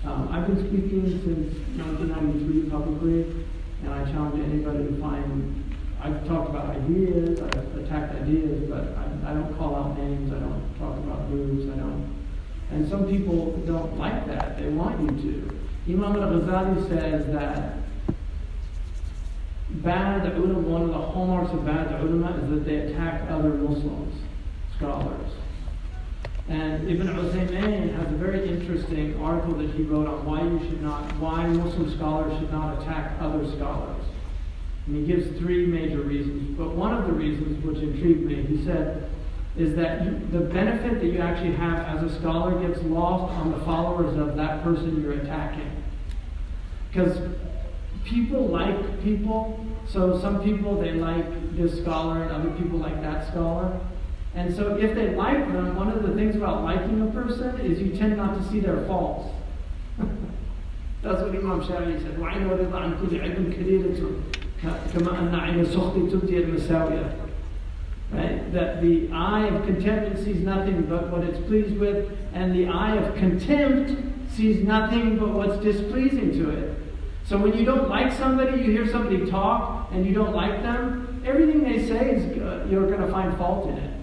I've been speaking since 1993 publicly, and I challenge anybody to find, I've talked about ideas, I've attacked ideas, but I don't call out names, I don't talk about groups, and some people don't like that, they want you to. Imam al-Ghazali says that bad ulama, one of the hallmarks of bad ulama is that they attack other Muslims, scholars. And Ibn Uthaymeen has a very interesting article that he wrote on why Muslim scholars should not attack other scholars. And he gives 3 major reasons. But one of the reasons which intrigued me, he said, is that the benefit that you actually have as a scholar gets lost on the followers of that person you're attacking. Because people like people, so some people, they like this scholar and other people like that scholar. And so if they like them, one of the things about liking a person is you tend not to see their faults. That's what Imam Shafi'i said. وَعَيْنُ رِضَى عَنْ كُلِّ عِبٍ كَلِيلَةٌ كَمَا أَنَّ عَيْنَ سُخْطِ تُبْدِي الْمَسَاوِيَةِ. Right? That the eye of contentment sees nothing but what it's pleased with, and the eye of contempt sees nothing but what's displeasing to it. So when you don't like somebody, you hear somebody talk, and you don't like them, everything they say is you're going to find fault in it.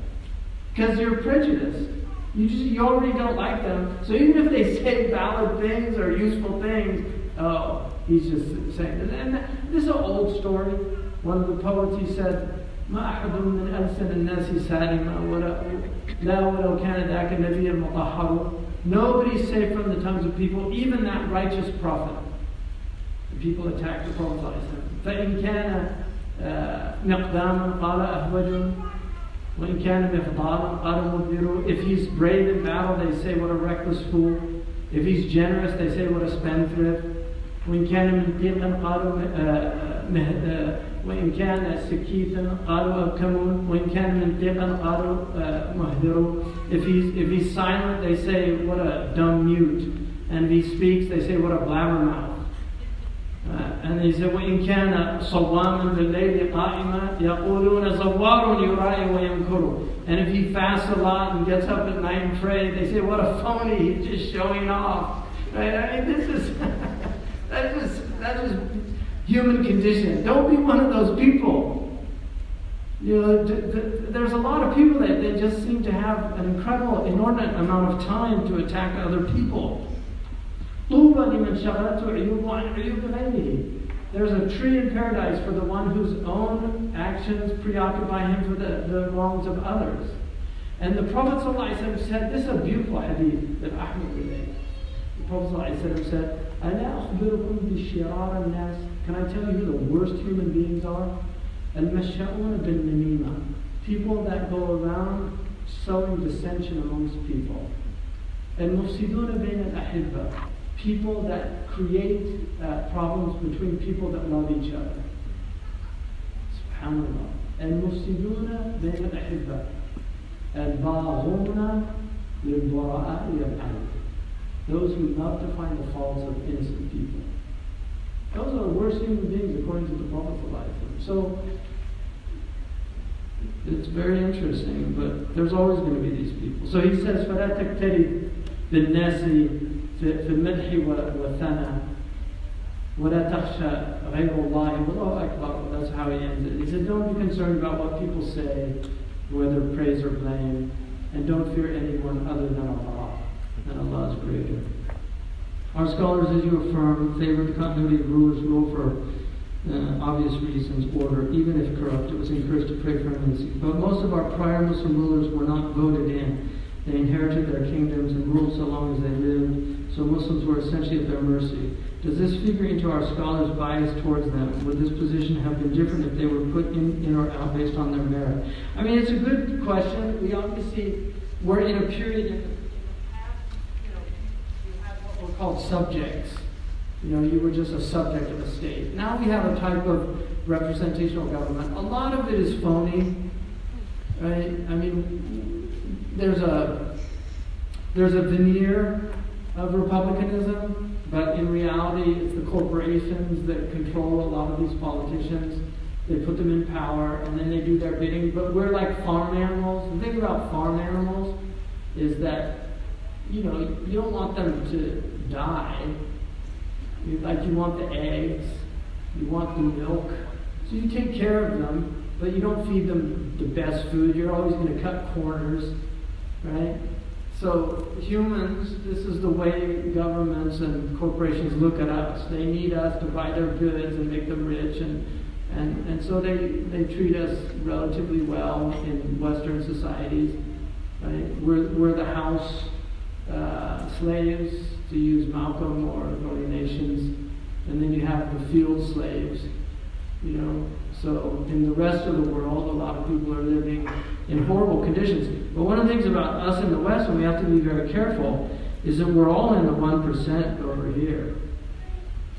Because you're prejudiced. You already don't like them. So even if they say valid things or useful things, oh, he's just saying this. And this is an old story. One of the poets, he said, ما أحد من ألسن الناس سالما لا ولو كان ذاك النبي المطهر. Nobody is safe from the tongues of people, even that righteous prophet. The people attacked the Prophet. فإن كان مقداما قال أهوج وإن كان مفضالا قال مدبر. If he's brave in battle, they say what a reckless fool. If he's generous, they say what a spendthrift. وإن كان منطقا قالوا وإن كان سكيتا قالوا أبكمون وإن كان منطقا قالوا مهدر. If he's silent, they say what a dumb mute. And if he speaks, they say what a blabbermouth. And he said, وَإِنْ كَانَ صَوَّامًا بِاللَّيْلِ قَائِمًا يَقُولُونَ زَوَّارٌ يُرَائِ وَيَمْكُرُ. And if he fasts a lot and gets up at night and prays, they say, what a phony, he's just showing off. Right? I mean, this is, that's just human condition. Don't be one of those people. You know, there's a lot of people that they just seem to have an incredible, inordinate amount of time to attack other people. There's a tree in paradise for the one whose own actions preoccupy him for the wrongs of others. And the Prophet ﷺ said, this is a beautiful hadith that Ahmed related. The Prophet ﷺ said, أَلَا أَخْبِرُكُمْ بِشِرَارَ النَّاسِ. Can I tell you who the worst human beings are? الْمَشَّؤُونَ بِالنَّمِيمَةِ. People that go around sowing dissension amongst people. الْمُفْسِدُونَ بَيْنَ الْأَحِبَّةِ. People that create problems between people that love each other. SubhanAllah. الْمُفْسِدُونَ بَيْنَ الْأَحِبَّةِ. الْبَاغُونَ لِلْبُرَاءِ يَبْعَلُ. Those who love to find the faults of innocent people. Those are the worst human beings according to the Prophet. So, it's very interesting, but there's always going to be these people. So he says, فَلَا تَكْتَرِبْ بِالنَّاسِ في المدح والثناء ولا تخشى غير الله والله أكبر. That's how he ends it. He said, don't be concerned about what people say, whether praise or blame, and don't fear anyone other than Allah. And Allah is greater. Our scholars, as you affirm, favor the continuity of rulers who rule for obvious reasons, order, even if corrupt. It was encouraged to pray for eminency. But most of our prior Muslim rulers were not voted in. They inherited their kingdoms and ruled so long as they lived, so Muslims were essentially at their mercy. Does this figure into our scholars' bias towards them? Would this position have been different if they were put in or out based on their merit? I mean, it's a good question. We obviously were in a period in the past, you had what were called subjects. You were just a subject of a state. Now we have a type of representational government. A lot of it is phony, right? I mean, there's a veneer of republicanism, but in reality it's the corporations that control a lot of these politicians. They put them in power and then they do their bidding, but we're like farm animals. The thing about farm animals is that you don't want them to die. You want the eggs, you want the milk, so you take care of them, but you don't feed them the best food. You're always going to cut corners. Right? So humans, this is the way governments and corporations look at us. They need us to buy their goods and make them rich, and so they treat us relatively well in Western societies. Right? We're the house slaves, to use Malcolm or the Nations, and then you have the field slaves. So in the rest of the world, a lot of people are living in horrible conditions. But one of the things about us in the West, and we have to be very careful, is that we're all in the 1% over here,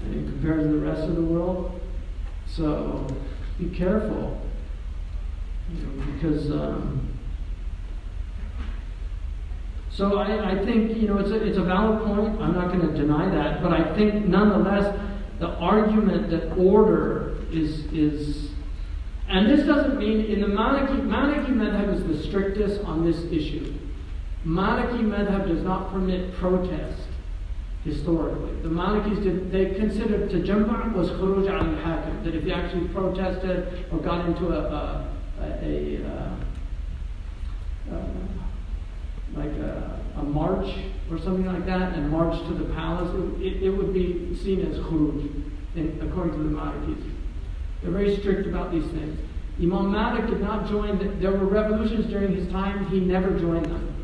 and compared to the rest of the world. So be careful, because So I think, it's a valid point. I'm not going to deny that. But I think, nonetheless, the argument that order is and this doesn't mean, in the Maliki madhab is the strictest on this issue. Maliki madhab does not permit protest, historically. The Malikis they considered tajammu' was khuruj al-hakim, that if you actually protested or got into a march or something like that and marched to the palace, it would be seen as khuruj, according to the Malikis. They're very strict about these things. Imam Malik did not join, there were revolutions during his time, he never joined them.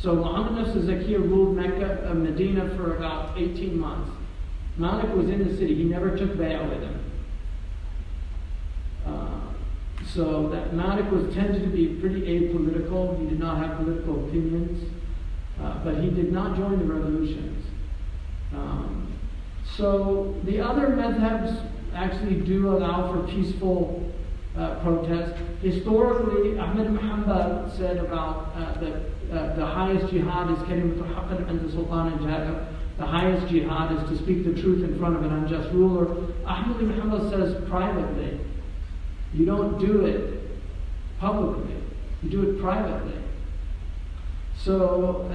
So Muhammad ibn Zakir ruled Medina for about 18 months. Malik was in the city, he never took bay'ah with him. So that Malik tended to be pretty apolitical, he did not have political opinions, but he did not join the revolutions. So the other madhabs actually do allow for peaceful protest. Historically, Ahmed ibn Hanbal said about the highest jihad is kalimatul haqqan and the sultan al-jahil. The highest jihad is to speak the truth in front of an unjust ruler. Ahmed ibn Hanbal says privately. You don't do it publicly. You do it privately. So,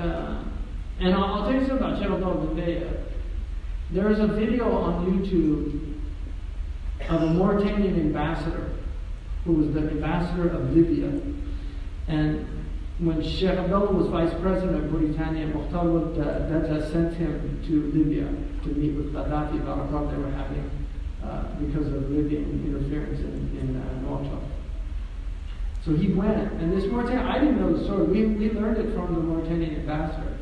and I'll tell you something about Sheikh Abdullah bin Bayy. There is a video on YouTube of a Mauritanian ambassador who was the ambassador of Libya. And when Sheikh Abdullah was vice president of Mauritania, Mukhtar Dada sent him to Libya to meet with Gaddafi about a problem they were having because of Libyan interference in Malta. So he went, and this Mauritanian, I didn't know the story, we learned it from the Mauritanian ambassador.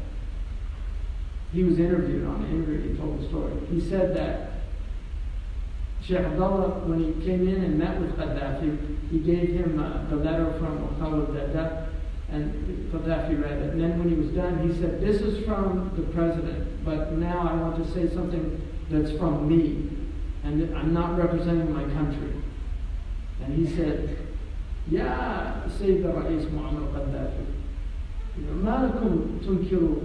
He was interviewed on the interview, he told the story. He said that Sheikh Abdullah, when he came in and met with Gaddafi, he gave him the letter from Mukhtar Dada, and Gaddafi read it. And then when he was done, he said, "This is from the president, but now I want to say something that's from me, and I'm not representing my country." And he said, "Ya Sayyid al-Ra'is Muammar Gaddafi, ما لكم تنكروا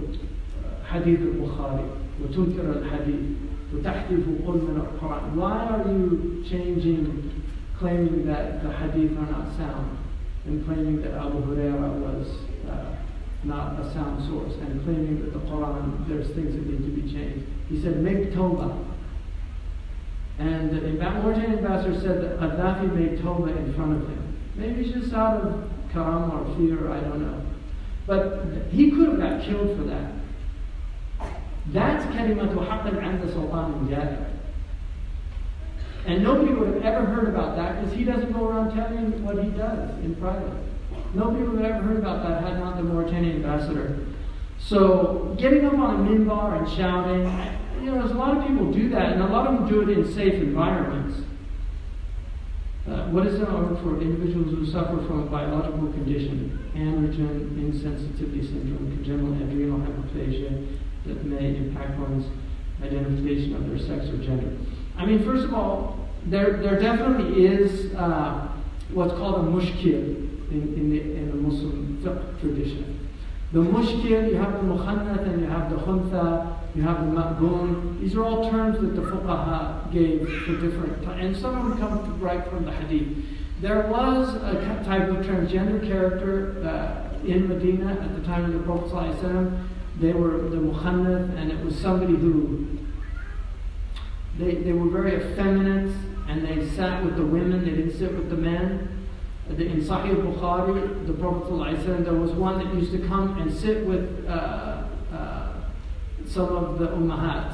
حديث البخاري وتنكر الحديث وتحذف قول من القرآن." Why are you changing, claiming that the hadith are not sound, and claiming that Abu Huraira was not a sound source, and claiming that the Quran, there's things that need to be changed? He said, "Make tawbah." And the Mauritanian ambassador said that Gaddafi made tawbah in front of him. Maybe just out of karam or fear, I don't know. But he could have got killed for that. That's kalimatu haqqan 'inda sultan al-jahil. And nobody would have ever heard about that because he doesn't go around telling what he does in private. Nobody would have ever heard about that had not the Mauritanian ambassador. So getting up on a minbar and shouting, there's a lot of people do that, and a lot of them do it in safe environments. What is the order for individuals who suffer from a biological condition, androgen insensitivity syndrome, congenital adrenal hyperplasia, that may impact one's identification of their sex or gender? I mean, first of all, there definitely is what's called a mushkil in the Muslim fiqh tradition. The mushkil, you have the mukhannath and you have the khuntha, you have the ma'gun. These are all terms that the fuqaha gave for different times, and some of them come right from the hadith. There was a type of transgender character in Medina at the time of the Prophet ﷺ. They were the mukhannath, and it was somebody who they were very effeminate, and they sat with the women, they didn't sit with the men. In Sahih Bukhari, the Prophet ﷺ, there was one that used to come and sit with some of the ummahats.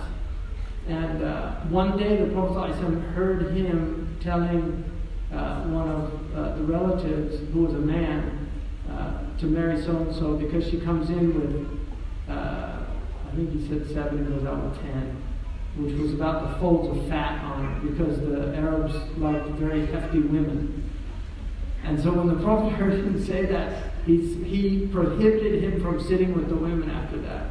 And one day the Prophet ﷺ heard him telling one of the relatives, who was a man, to marry so-and-so because she comes in with, I think he said 7, goes out with 10, which was about the folds of fat on her, because the Arabs liked very hefty women. And so when the Prophet heard him say that, he prohibited him from sitting with the women after that,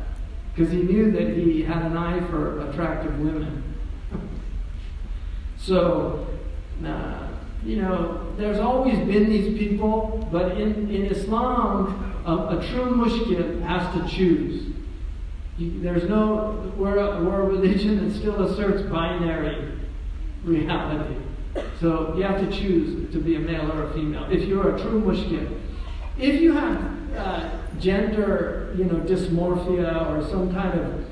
because he knew that he had an eye for attractive women. So there's always been these people, but in Islam, a true mushkil has to choose. We're a religion that still asserts binary reality. So you have to choose to be a male or a female if you're a true mushkil. If you have gender, dysmorphia or some kind of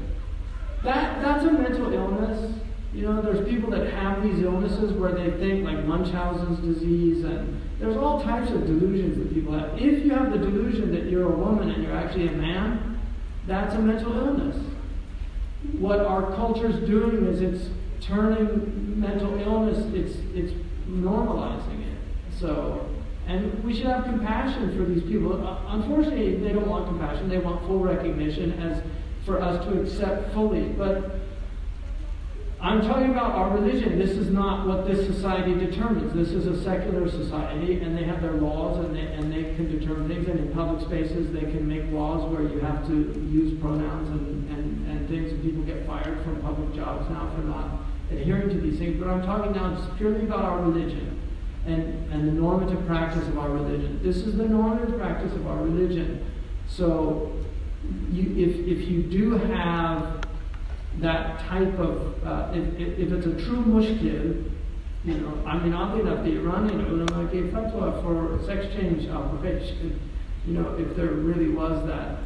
that's a mental illness. There's people that have these illnesses where they think, like Munchausen's disease, and there's all types of delusions that people have. If you have the delusion that you're a woman and you're actually a man, that's a mental illness. What our culture's doing is it's turning mental illness, it's normalizing it. So, and we should have compassion for these people. Unfortunately, they don't want compassion. They want full recognition as for us to accept fully. But I'm talking about our religion. This is not what this society determines. This is a secular society, and they have their laws, and they can determine things. And in public spaces, they can make laws where you have to use pronouns and things, and people get fired from public jobs now for not adhering to these things. But I'm talking now just purely about our religion and the normative practice of our religion. This is the normative practice of our religion. So if you do have that type of, if it's a true mushkil, oddly enough, the Iranian ulama gave fatwa for sex change operation, if there really was that.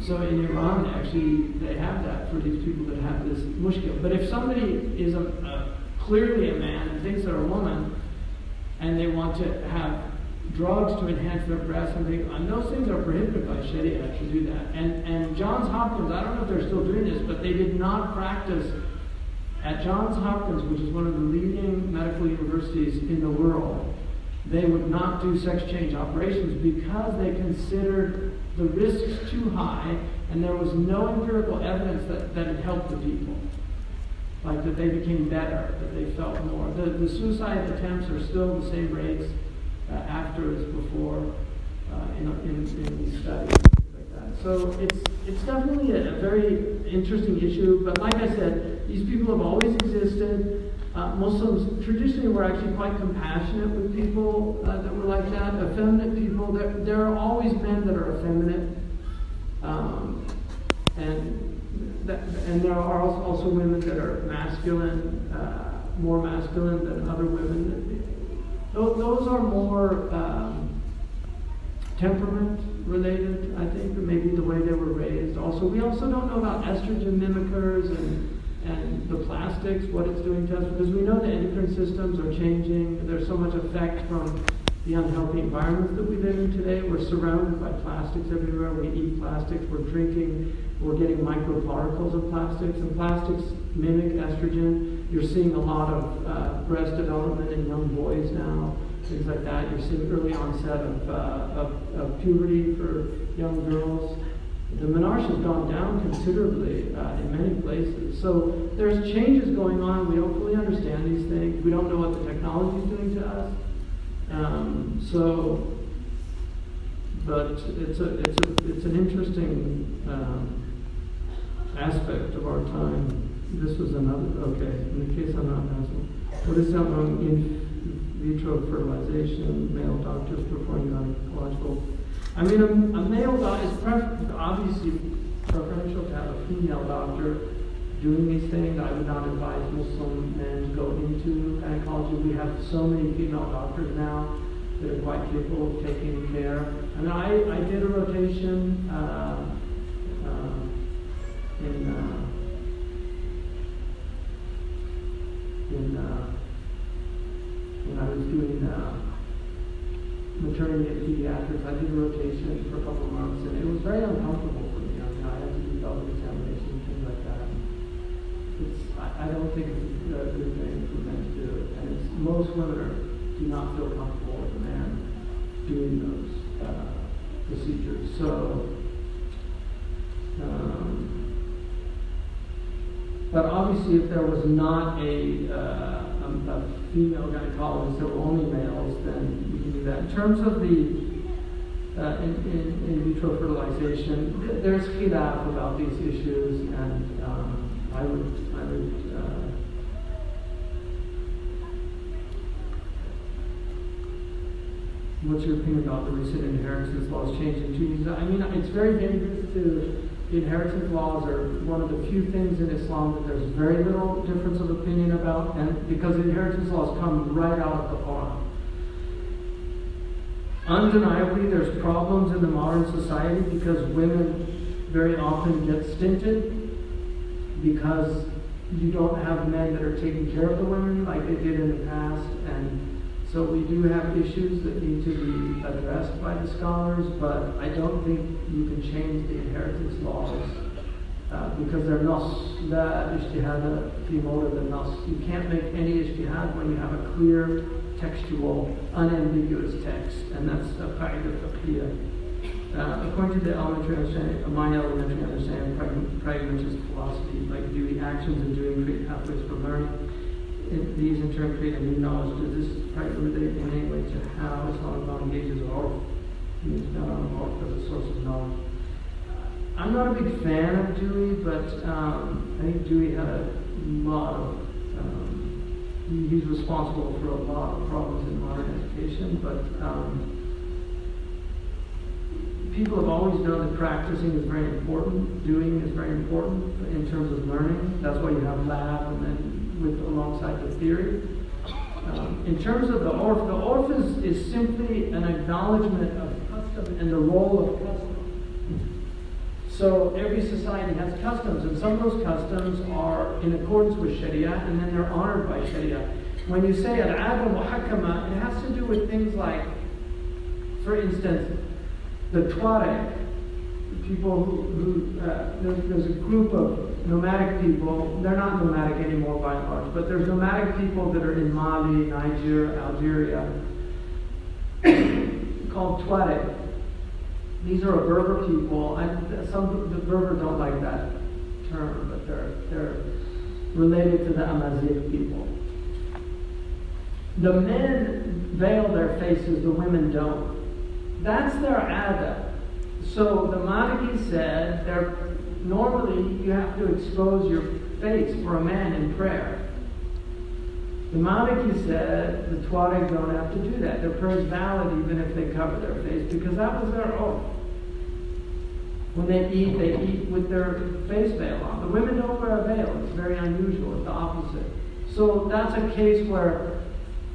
So in Iran, actually, they have that for these people that have this mushkil. But if somebody is clearly a man and thinks they're a woman, and they want to have drugs to enhance their breasts and things, and those things are prohibited by Sharia to do that. And Johns Hopkins, I don't know if they're still doing this, but they did not practice at Johns Hopkins, which is one of the leading medical universities in the world. They would not do sex change operations because they considered the risks too high, and there was no empirical evidence that it helped the people. Like that they became better, that they felt more. The suicide attempts are still the same rates after as before in these studies. Like that. So it's definitely a very interesting issue, but like I said, these people have always existed. Muslims traditionally were actually quite compassionate with people that were like that. Effeminate people, there are always men that are effeminate, and there are also women that are masculine, more masculine than other women. Those are more temperament related, I think, or maybe the way they were raised. We also don't know about estrogen mimickers and the plastics, what it's doing to us, because we know the endocrine systems are changing. There's so much effect from the unhealthy environments that we live in today. We're surrounded by plastics everywhere. We eat plastics, we're drinking, we're getting microparticles of plastics, and plastics mimic estrogen. You're seeing a lot of breast development in young boys now, things like that. You're seeing early onset of puberty for young girls. The menarche has gone down considerably in many places. So there's changes going on. We don't fully understand these things. We don't know what the technology is doing to us. But it's an interesting aspect of our time. This was another. Okay, in the case I'm not asking, what is that wrong in vitro fertilization? Male doctors performing gynecological. I mean, a male doctor is obviously preferential to have a female doctor doing these things. I would not advise Muslim men to go into gynecology. We have so many female doctors now that are quite capable of taking care. I mean, I did a rotation when I was doing maternity and pediatrics. I did a rotation for a couple of months, and it was very uncomfortable for me. I mean, I had to do pelvic examinations, things like that. I don't think it's a good thing for men to do it, and most women do not feel comfortable with a man doing those procedures. So, but obviously, if there was not a female gynecologist, there were only males, then you can do that. In terms of the in vitro fertilization, there's khilaf about these issues, and I would What's your opinion about the recent inheritance laws changed in Tunisia? I mean, it's very dangerous to. Inheritance laws are one of the few things in Islam that there's very little difference of opinion about, and because inheritance laws come right out of the Quran. Undeniably, there's problems in the modern society because women very often get stinted because you don't have men that are taking care of the women like they did in the past, and so we do have issues that need to be addressed by the scholars, but I don't think you can change the inheritance laws because they're nas, la ijtihada fi mawrid al-nas. You can't make any ijtihad when you have a clear, textual, unambiguous text, and that's a qaida fiqhiyya. According to the elementary understanding, my elementary understanding of pragmatist philosophy, like doing actions and doing create pathways for learning. These in turn create a new knowledge. Does this relate in any way to how Islamic law engages Urf? Means not on Urf as a source of knowledge. I'm not a big fan of Dewey, but I think Dewey had a lot of. He's responsible for a lot of problems in modern education, but people have always known that practicing is very important. Doing is very important in terms of learning. That's why you have lab and then alongside the theory. In terms of the Urf is simply an acknowledgement of custom and the role of custom. So every society has customs, and some of those customs are in accordance with Sharia, and then they're honored by Sharia. When you say al-'ada muhakkama, it has to do with things like, for instance, the Tuareg, people there's a group of nomadic people. They're not nomadic anymore by and large, but there's nomadic people that are in Mali, Niger, Algeria, called Tuareg. These are a Berber people. The Berber don't like that term, but they're related to the Amazigh people. The men veil their faces, the women don't. That's their ada. So the Maliki said, normally you have to expose your face for a man in prayer. The Maliki said the Tuareg don't have to do that. Their prayer is valid even if they cover their face, because that was their oath. When they eat with their face veil on. The women don't wear a veil. It's very unusual. It's the opposite. So that's a case where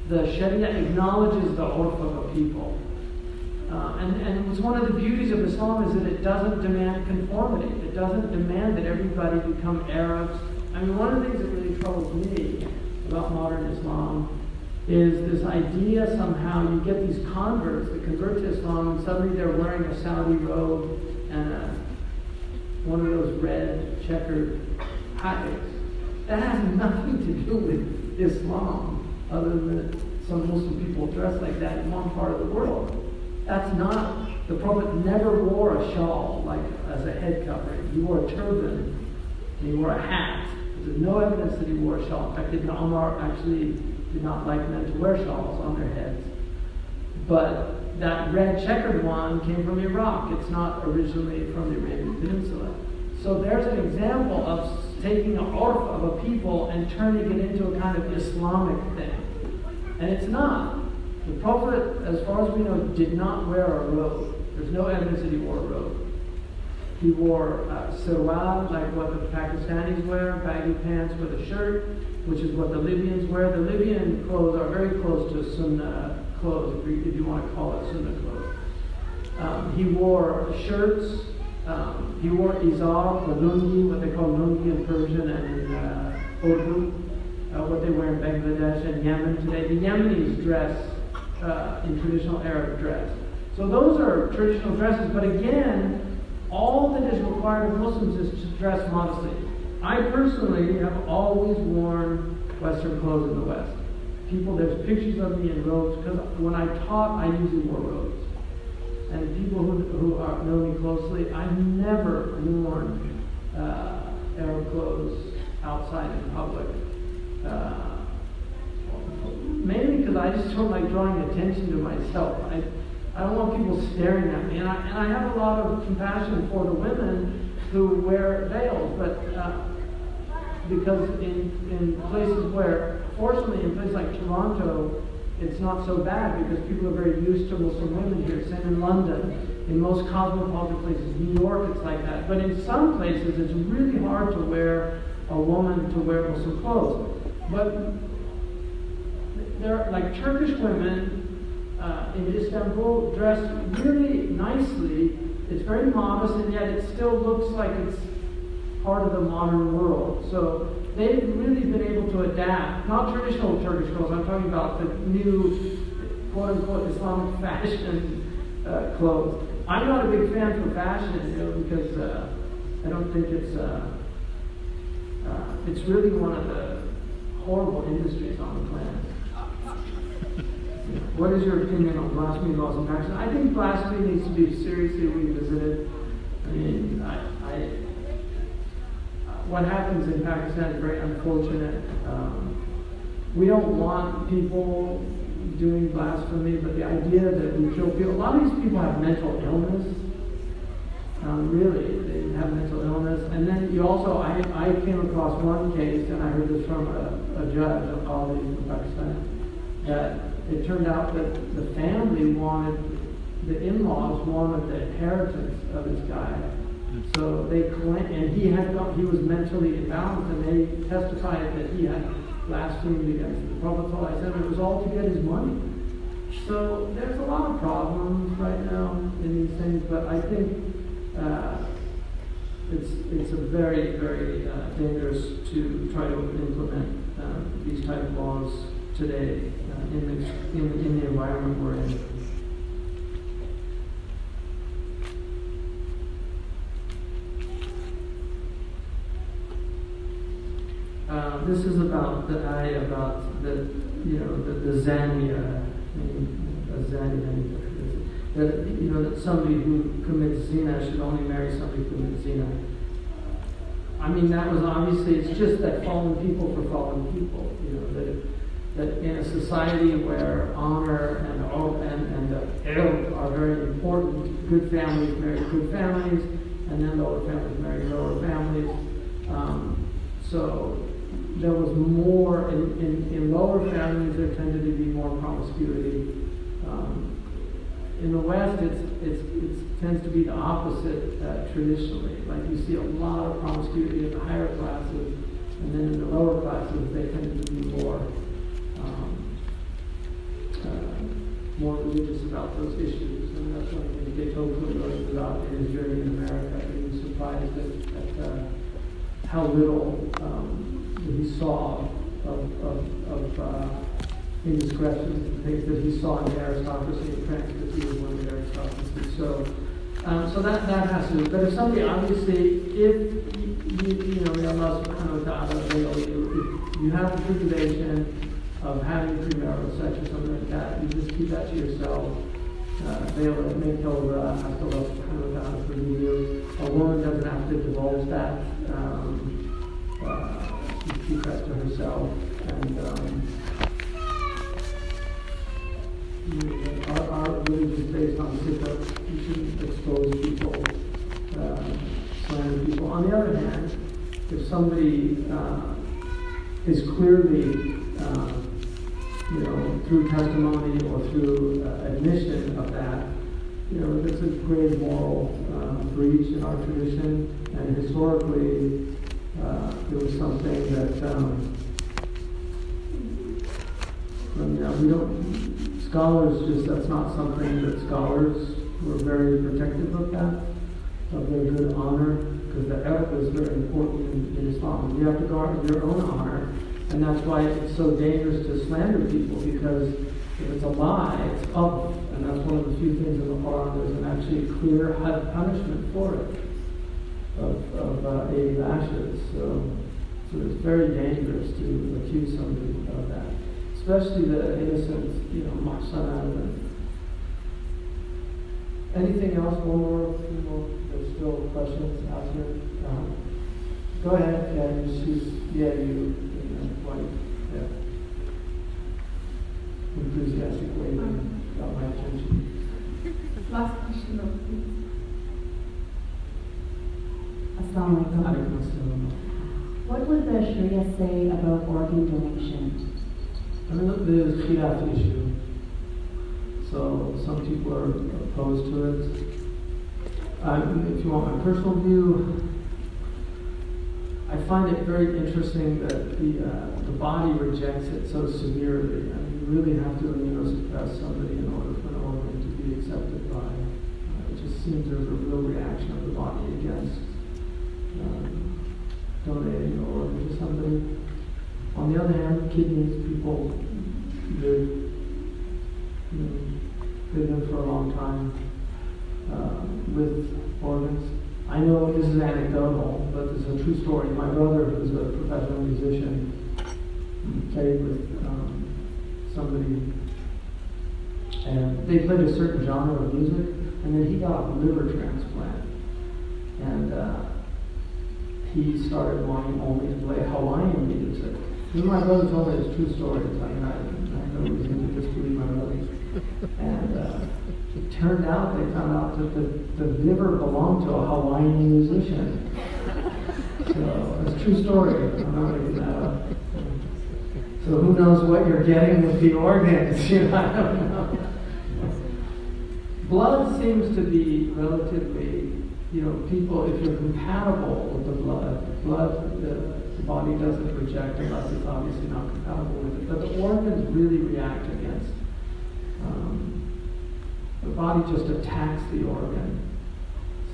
the Sharia acknowledges the urf of a people. And it's one of the beauties of Islam is that it doesn't demand conformity. It doesn't demand that everybody become Arabs. I mean, one of the things that really troubles me about modern Islam is this idea somehow you get these converts that convert to Islam and suddenly they're wearing a Saudi robe and one of those red checkered hats. That has nothing to do with Islam other than that some Muslim people dress like that in one part of the world. That's not, the Prophet never wore a shawl like as a head covering. He wore a turban and he wore a hat. There's no evidence that he wore a shawl. In fact, Ibn Umar actually did not like men to wear shawls on their heads. But that red checkered one came from Iraq. It's not originally from the Arabian Peninsula. So there's an example of taking an urf of a people and turning it into a kind of Islamic thing. And it's not. The Prophet, as far as we know, did not wear a robe. There's no evidence that he wore a robe. He wore sirwal, like what the Pakistanis wear, baggy pants with a shirt, which is what the Libyans wear. The Libyan clothes are very close to Sunnah clothes, if you want to call it Sunnah clothes. He wore shirts. He wore izar, or lungi, what they call lungi in Persian and in Urdu, what they wear in Bangladesh and Yemen today. The Yemenis dress in traditional Arab dress. So those are traditional dresses, but again, all that is required of Muslims is to dress modestly. I personally have always worn Western clothes in the West. There's pictures of me in robes, because when I taught, I usually wore robes. And people who know me closely, I've never worn Arab clothes outside in public. Mainly because I just don't like drawing attention to myself. I don't want people staring at me. And I have a lot of compassion for the women who wear veils, but because in places where, fortunately, in places like Toronto, it's not so bad because people are very used to Muslim women here. Same in London. In most cosmopolitan places, New York, it's like that. But in some places, it's really hard to wear a woman to wear Muslim clothes. But there are like Turkish women in Istanbul dress really nicely. It's very modest, and yet it still looks like it's part of the modern world. So they've really been able to adapt. Not traditional Turkish girls. I'm talking about the new, quote-unquote, Islamic fashion clothes. I'm not a big fan for fashion, because I don't think it's really one of the horrible industries on the planet. What is your opinion on blasphemy laws in Pakistan? I think blasphemy needs to be seriously revisited. I mean, what happens in Pakistan is very unfortunate. We don't want people doing blasphemy, but the idea that we kill people, a lot of these people have mental illness. Really, they have mental illness. And then you also, I came across one case, and I heard this from a judge, a colleague in Pakistan, that it turned out that the family wanted, the in-laws wanted the inheritance of this guy. So they claimed, and he was mentally imbalanced, and they testified that he had blasphemed against the Prophet ﷺ. It was all to get his money. So there's a lot of problems right now in these things, but I think it's a very, very dangerous to try to implement these type of laws today in the environment we're in. This is about the ayah about the zania, a zania, that somebody who commits zina should only marry somebody who commits zina. I mean, that was obviously, it's just that fallen people for fallen people, that in a society where honor and the ilm are very important, good families marry good families, and then lower families marry lower families. So there was more, in lower families there tended to be more promiscuity. In the West, it tends to be the opposite traditionally. Like you see a lot of promiscuity in the higher classes, and then in the lower classes they tend to be more religious about those issues. And that's one thing Beethoven wrote about in his journey in America. He was surprised at how little he saw of indiscretions and things that he saw in the aristocracy in France, because he was one of the aristocracy. So that has to do. But if somebody, obviously, if Allah subhanahu wa ta'ala, if you have the tribulation of having premarital sex or something like that, you just keep that to yourself. They will make Allah, ask Allah subhanahu wa ta'ala to forgive you. A woman doesn't have to divulge that. You keep that to herself. And our religion is based on sikha. You shouldn't expose people, slander people. On the other hand, if somebody is clearly, through testimony or through admission of that, that's a grave moral breach in our tradition. And historically, it was something that we don't. Scholars that's not something that scholars were very protective of that, of their good honor, because the irq is very important in Islam. You have to guard your own honor, and that's why it's so dangerous to slander people, because if it's a lie, it's public, and that's one of the few things in the Quran there's an actually clear punishment for it, of 80 lashes. So it's very dangerous to accuse somebody of that. Especially the innocent, muhsanat. Anything else? One more? There's still questions out here. Go ahead. White. Yeah. Enthusiastic way got my attention. Last question, though, please. Assalamu alaikum. What would the Sharia say about organ donation? I mean, the khilaf issue. So some people are opposed to it. If you want my personal view, I find it very interesting that the body rejects it so severely. I mean, you really have to immunosuppress somebody in order for an organ to be accepted by. It just seems there's a real reaction of the body against donating an organ to somebody. On the other hand, kidneys, people live, they live for a long time with organs. I know this is anecdotal, but this is a true story. My brother, who's a professional musician, played with somebody, and they played a certain genre of music, and then he got a liver transplant, and he started wanting only to play Hawaiian music. My brother told me this true story. I know reason to disbelieve my brother. And it turned out they found out that the liver belonged to a Hawaiian musician. So it's a true story. I'm not making that up. So who knows what you're getting with the organs? I don't know. Blood seems to be relatively, people, if you're compatible with the blood, the body doesn't reject unless it's obviously not compatible with it. But the organs really react against. The body just attacks the organ.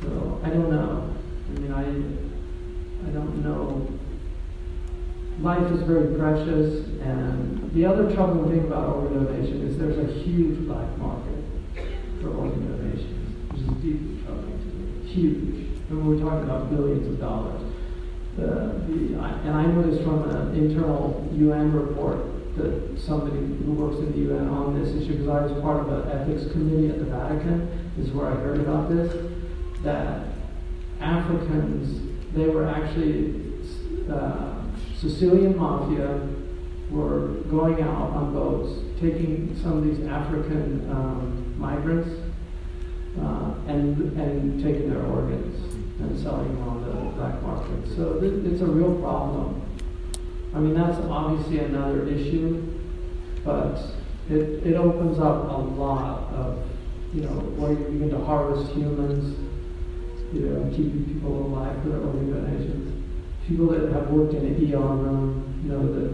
So I don't know. I mean, I don't know. Life is very precious, and the other troubling thing about organ donation is there's a huge black market for organ donations, which is deeply troubling to me. Huge. And we're talking about billions of dollars. And I know this from an internal UN report that somebody who works in the UN on this issue, because I was part of an ethics committee at the Vatican, this is where I heard about this, that Africans, they were actually, Sicilian mafia were going out on boats, taking some of these African migrants and taking their organs and selling them on the black market. So it's a real problem. I mean, that's obviously another issue, but it opens up a lot of, where you begin to harvest humans, keeping people alive for their organ donations. People that have worked in an ER room know that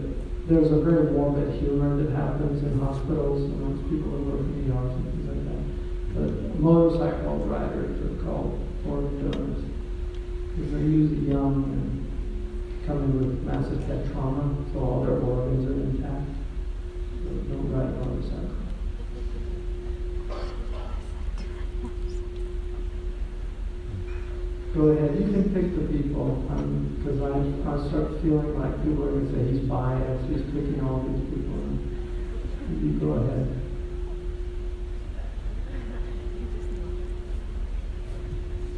there's a very morbid humor that happens in hospitals amongst people that work in ERs and things like that. But motorcycle riders are called organ donors because they're usually young and coming with massive head trauma, so all their organs are intact. So don't ride a motorcycle. Go ahead, you can pick the people, because I start feeling like people are going to say he's biased, he's picking all these people. You go ahead.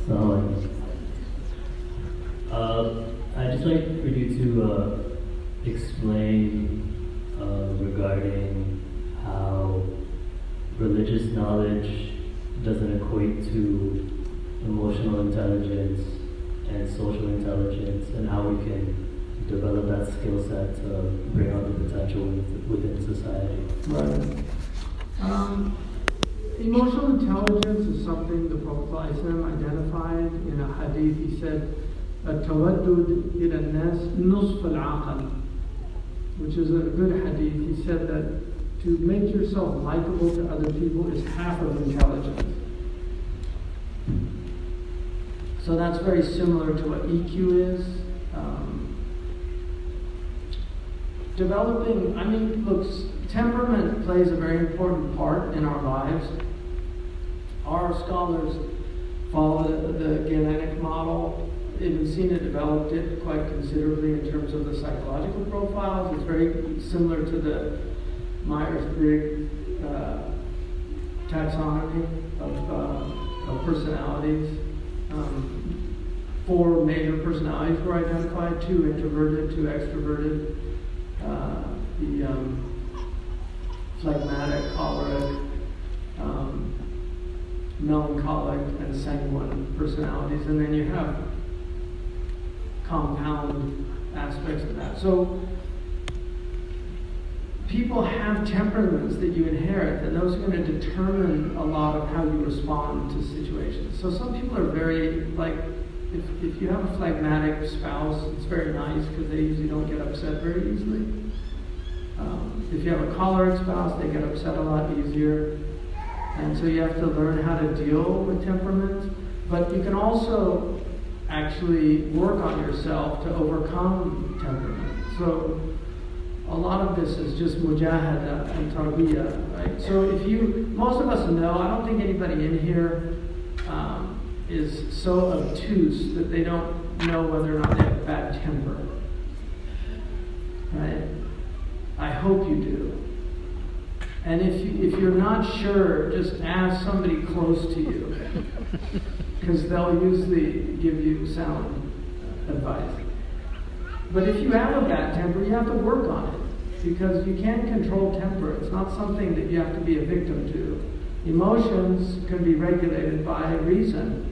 So, I'd just like for you to explain regarding how religious knowledge doesn't equate to emotional intelligence and social intelligence, and how we can develop that skill set to bring out the potential within society. Right. Emotional intelligence is something the Prophet ﷺ identified in a hadith. He said, "At-tawaddud ila an-nas nusf al-aql," which is a good hadith. He said that to make yourself likable to other people is half of intelligence. So that's very similar to what EQ is. Temperament plays a very important part in our lives. Our scholars follow the Galenic model. Ibn Sina developed it quite considerably in terms of the psychological profiles. It's very similar to the Myers-Briggs taxonomy of personalities. 4 major personalities were identified: 2 introverted, 2 extroverted, the phlegmatic, choleric, melancholic, and sanguine personalities, and then you have compound aspects of that. So people have temperaments that you inherit, and those are going to determine a lot of how you respond to situations. So some people are very, like, if you have a phlegmatic spouse, it's very nice because they usually don't get upset very easily. If you have a choleric spouse, they get upset a lot easier. And so you have to learn how to deal with temperament. But you can also actually work on yourself to overcome temperament. So a lot of this is just mujahada and tarbiyah, right? So most of us know, I don't think anybody in here is so obtuse that they don't know whether or not they have a bad temper, right? I hope you do. And if you're not sure, just ask somebody close to you, because they'll usually give you sound advice. But if you have a bad temper, you have to work on it, because you can't control temper. It's not something that you have to be a victim to. Emotions can be regulated by reason,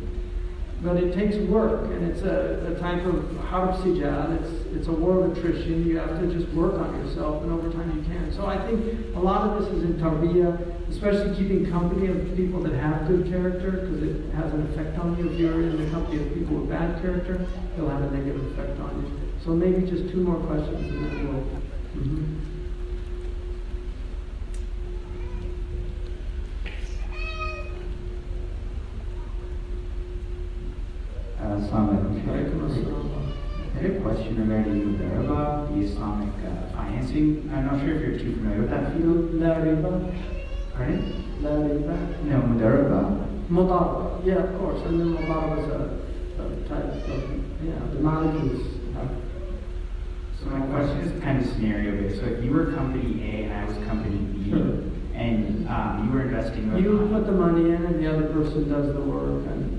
but it takes work, and it's a type of harb sijal. It's a war of attrition. You have to just work on yourself, and over time you can. So I think a lot of this is in tarbiyah, especially keeping company of people that have good character, because it has an effect on you. If you're in the company of people with bad character, it'll have a negative effect on you. So maybe just 2 more questions, and then we'll... Assalamu alaikum. I had a question regarding Mudaraba, the Islamic financing. I'm not sure if you're too familiar with that field. La riba. Pardon? La riba. No, Mudaraba. Mudaraba. Yeah, of course. And then Mudaraba is a type of, the Malikis have. So my question is kind of scenario based. So if you were company A and I was company B, Sure. and you were investing with You put the money in, and the other person does the work, and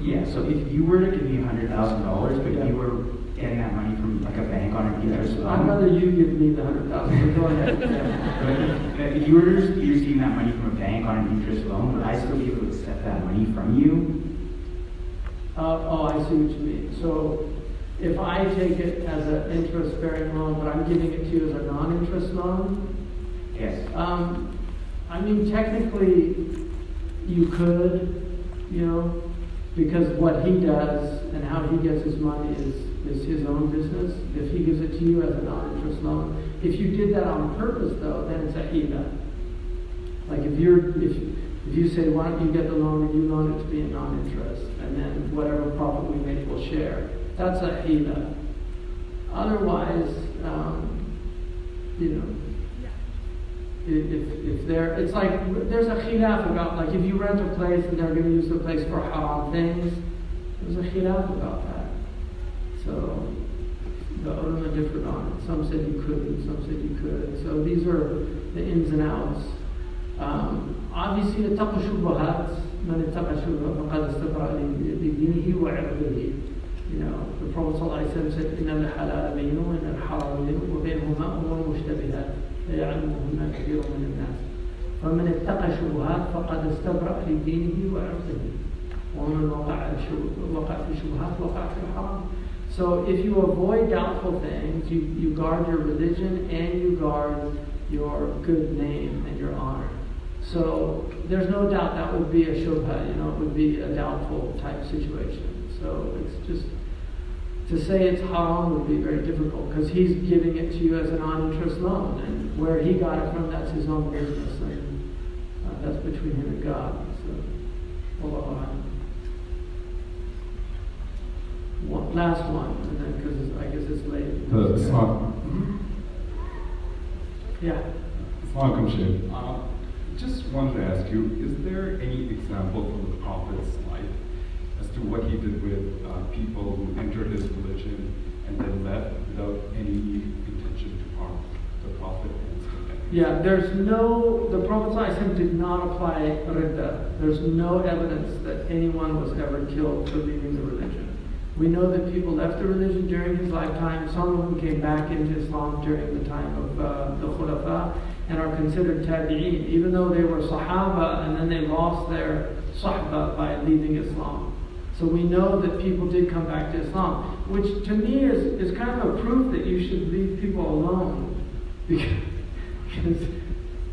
yeah. So if you were to give me $100,000, but Yeah. you were getting that money from like a bank on an interest I'd loan, rather you give me the 100,000. Go ahead. but if you were receiving that money from a bank on an interest loan, would I still be able to accept that money from you? I see what you mean. So if I take it as an interest-bearing loan, but I'm giving it to you as a non-interest loan, Yes. I mean, technically, you could, because what he does and how he gets his money is his own business. If he gives it to you as a non-interest loan, if you did that on purpose, though, then it's a hila. Like if you say, why don't you get the loan and you loan it to me in non-interest, and then whatever profit we make, we'll share. That's a hila. Otherwise, it's like there's a khilaf about, like, if you rent a place and they're going to use the place for haram things, there's a khilaf about that. So the ulama differed on it. Some said you couldn't, some said you could. So these are the ins and outs. Obviously, اتقوا الشبهات من اتقى الشبهات فقد استبرأ لدينه وعرضه. The Prophet ﷺ said, إن الحلال بين وإن الحرام بين وبينهما أمور مشتبهات لا يعلمهن كثير من الناس فمن اتقى الشبهات فقد استبرأ لدينه وعرضه ومن وقع في الشبهات وقع في الحرام. So if you avoid doubtful things, you guard your religion and you guard your good name and your honor. So there's no doubt that would be a shubha, it would be a doubtful type situation. So it's just, to say it's haram would be very difficult, because he's giving it to you as a non-interest loan, and where he got it from, that's his own business, and that's between him and God. So, Wallahu a'lam. Last one, and then because I guess it's late. Yeah. Assalamualaikum, Sheikh. Just wanted to ask you, is there any example from the Prophet's life as to what he did with people who entered his religion and then left without any intention to harm the Prophet and his companions? Yeah, the Prophet ﷺ did not apply ridda. There's no evidence that anyone was ever killed for leaving the religion. We know that people left the religion during his lifetime. Some of them came back into Islam during the time of the Khulafa and are considered tabi'een, even though they were Sahaba and then they lost their sahba by leaving Islam. So we know that people did come back to Islam, which to me is kind of a proof that you should leave people alone. because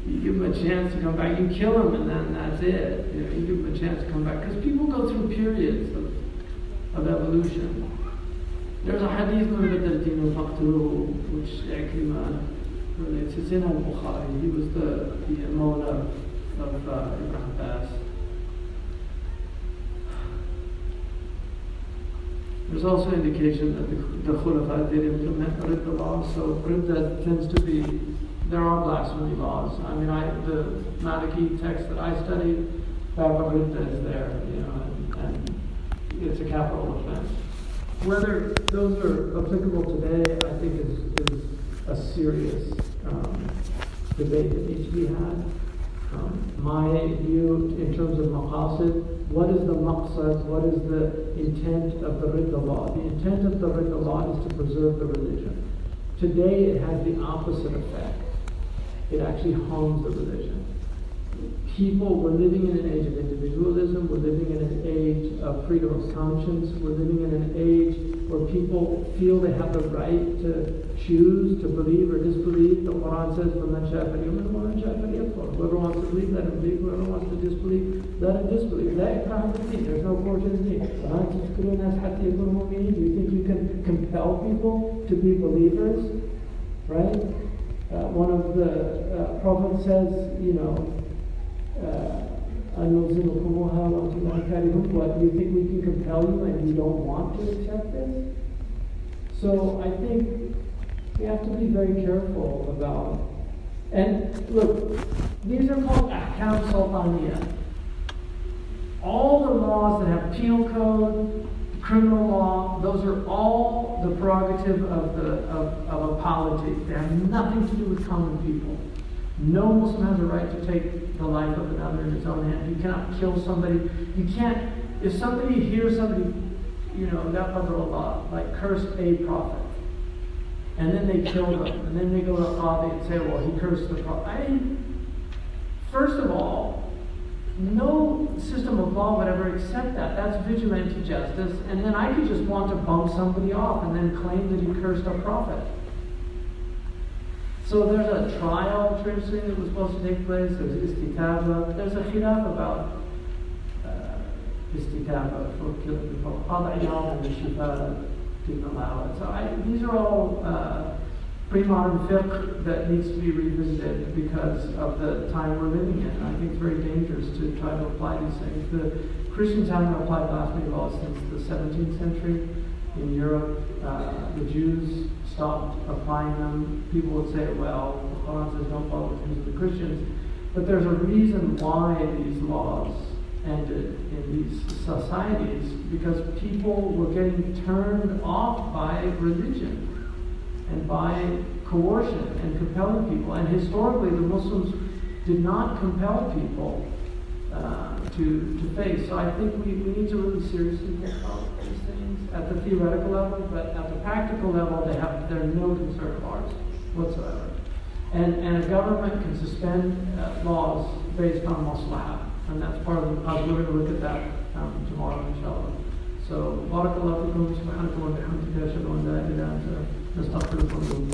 you give them a chance to come back. You kill them and then that's it. You know, you give them a chance to come back. Because people go through periods of evolution. There's a hadith من بدل دين المقتول which Ikrima relates. It's in al-Bukhari. He was the Mawla of Ibn Abbas. There's also indication that the Khulafa did implement Ridda laws. So Ridda tends to be, there are blasphemy laws. I mean, the Maliki text that I studied, Baba Ridda is there, you know, and it's a capital offense. Whether those are applicable today, I think is a serious debate that needs to be had. My view in terms of maqasid, what is the maqsad, what is the intent of the Ridda law? The intent of the Ridda law is to preserve the religion. Today it has the opposite effect. It actually harms the religion. People, we're living in an age of individualism, we're living in an age of freedom of conscience, we're living in an age where people feel they have the right to choose, to believe or disbelieve. The Quran says, وَمَنْ شَاءَ فَلْيُؤْمِنْ وَمَنْ شَاءَ فَلْيَكْفُرْ. Whoever wants to believe, let him believe. Whoever wants to disbelieve, let him disbelieve. لَا إِكْرَاهَ فِي الدِّينِ. There's no force in the deen. وَلَا تُكْرِهُ النَّاسَ حَتَّى يَكُونُوا مُؤْمِنِينَ. Do you think you can compel people to be believers? Right? One of the prophets says, you know, what, you think we can compel you and you don't want to accept this? So I think we have to be very careful about, and look, these are called ahkam sultaniyah. All the laws that have penal code, criminal law, those are all the prerogative of a polity. They have nothing to do with common people. No Muslim has a right to take the life of another in his own hand. You cannot kill somebody. You can't, if somebody hears somebody, you know, Allah, like curse a prophet, and then they kill them, and then they go to Qadi and say, well, he cursed the prophet. First of all, no system of law would ever accept that. That's vigilante justice, and then I could just want to bump somebody off and then claim that he cursed a prophet. So there's a trial, traditionally, that was supposed to take place. There's istikaba. There's a khilaf about istikaba for killing people. Qad'iyah and the Shifa didn't allow it. So these are all pre-modern fiqh that needs to be revisited because of the time we're living in. I think it's very dangerous to try to apply these things. The Christians haven't applied blasphemy laws since the 17th century. In Europe, the Jews stopped applying them. People would say, well, the Quran says don't follow the things of the Christians. But there's a reason why these laws ended in these societies, because people were getting turned off by religion and by coercion and compelling people. And historically, the Muslims did not compel people to face. So I think we need to really seriously think about these things at the theoretical level, but at the practical level, they're no concern of ours whatsoever. And a government can suspend laws based on maslahah, and that's part of the, we're going to look at that tomorrow, inshallah. So, barakallahu fikum, subhanahu wa bihamdika, ashhadu an la ilaha illa anta, nastaghfiruka wa natubu ilayk.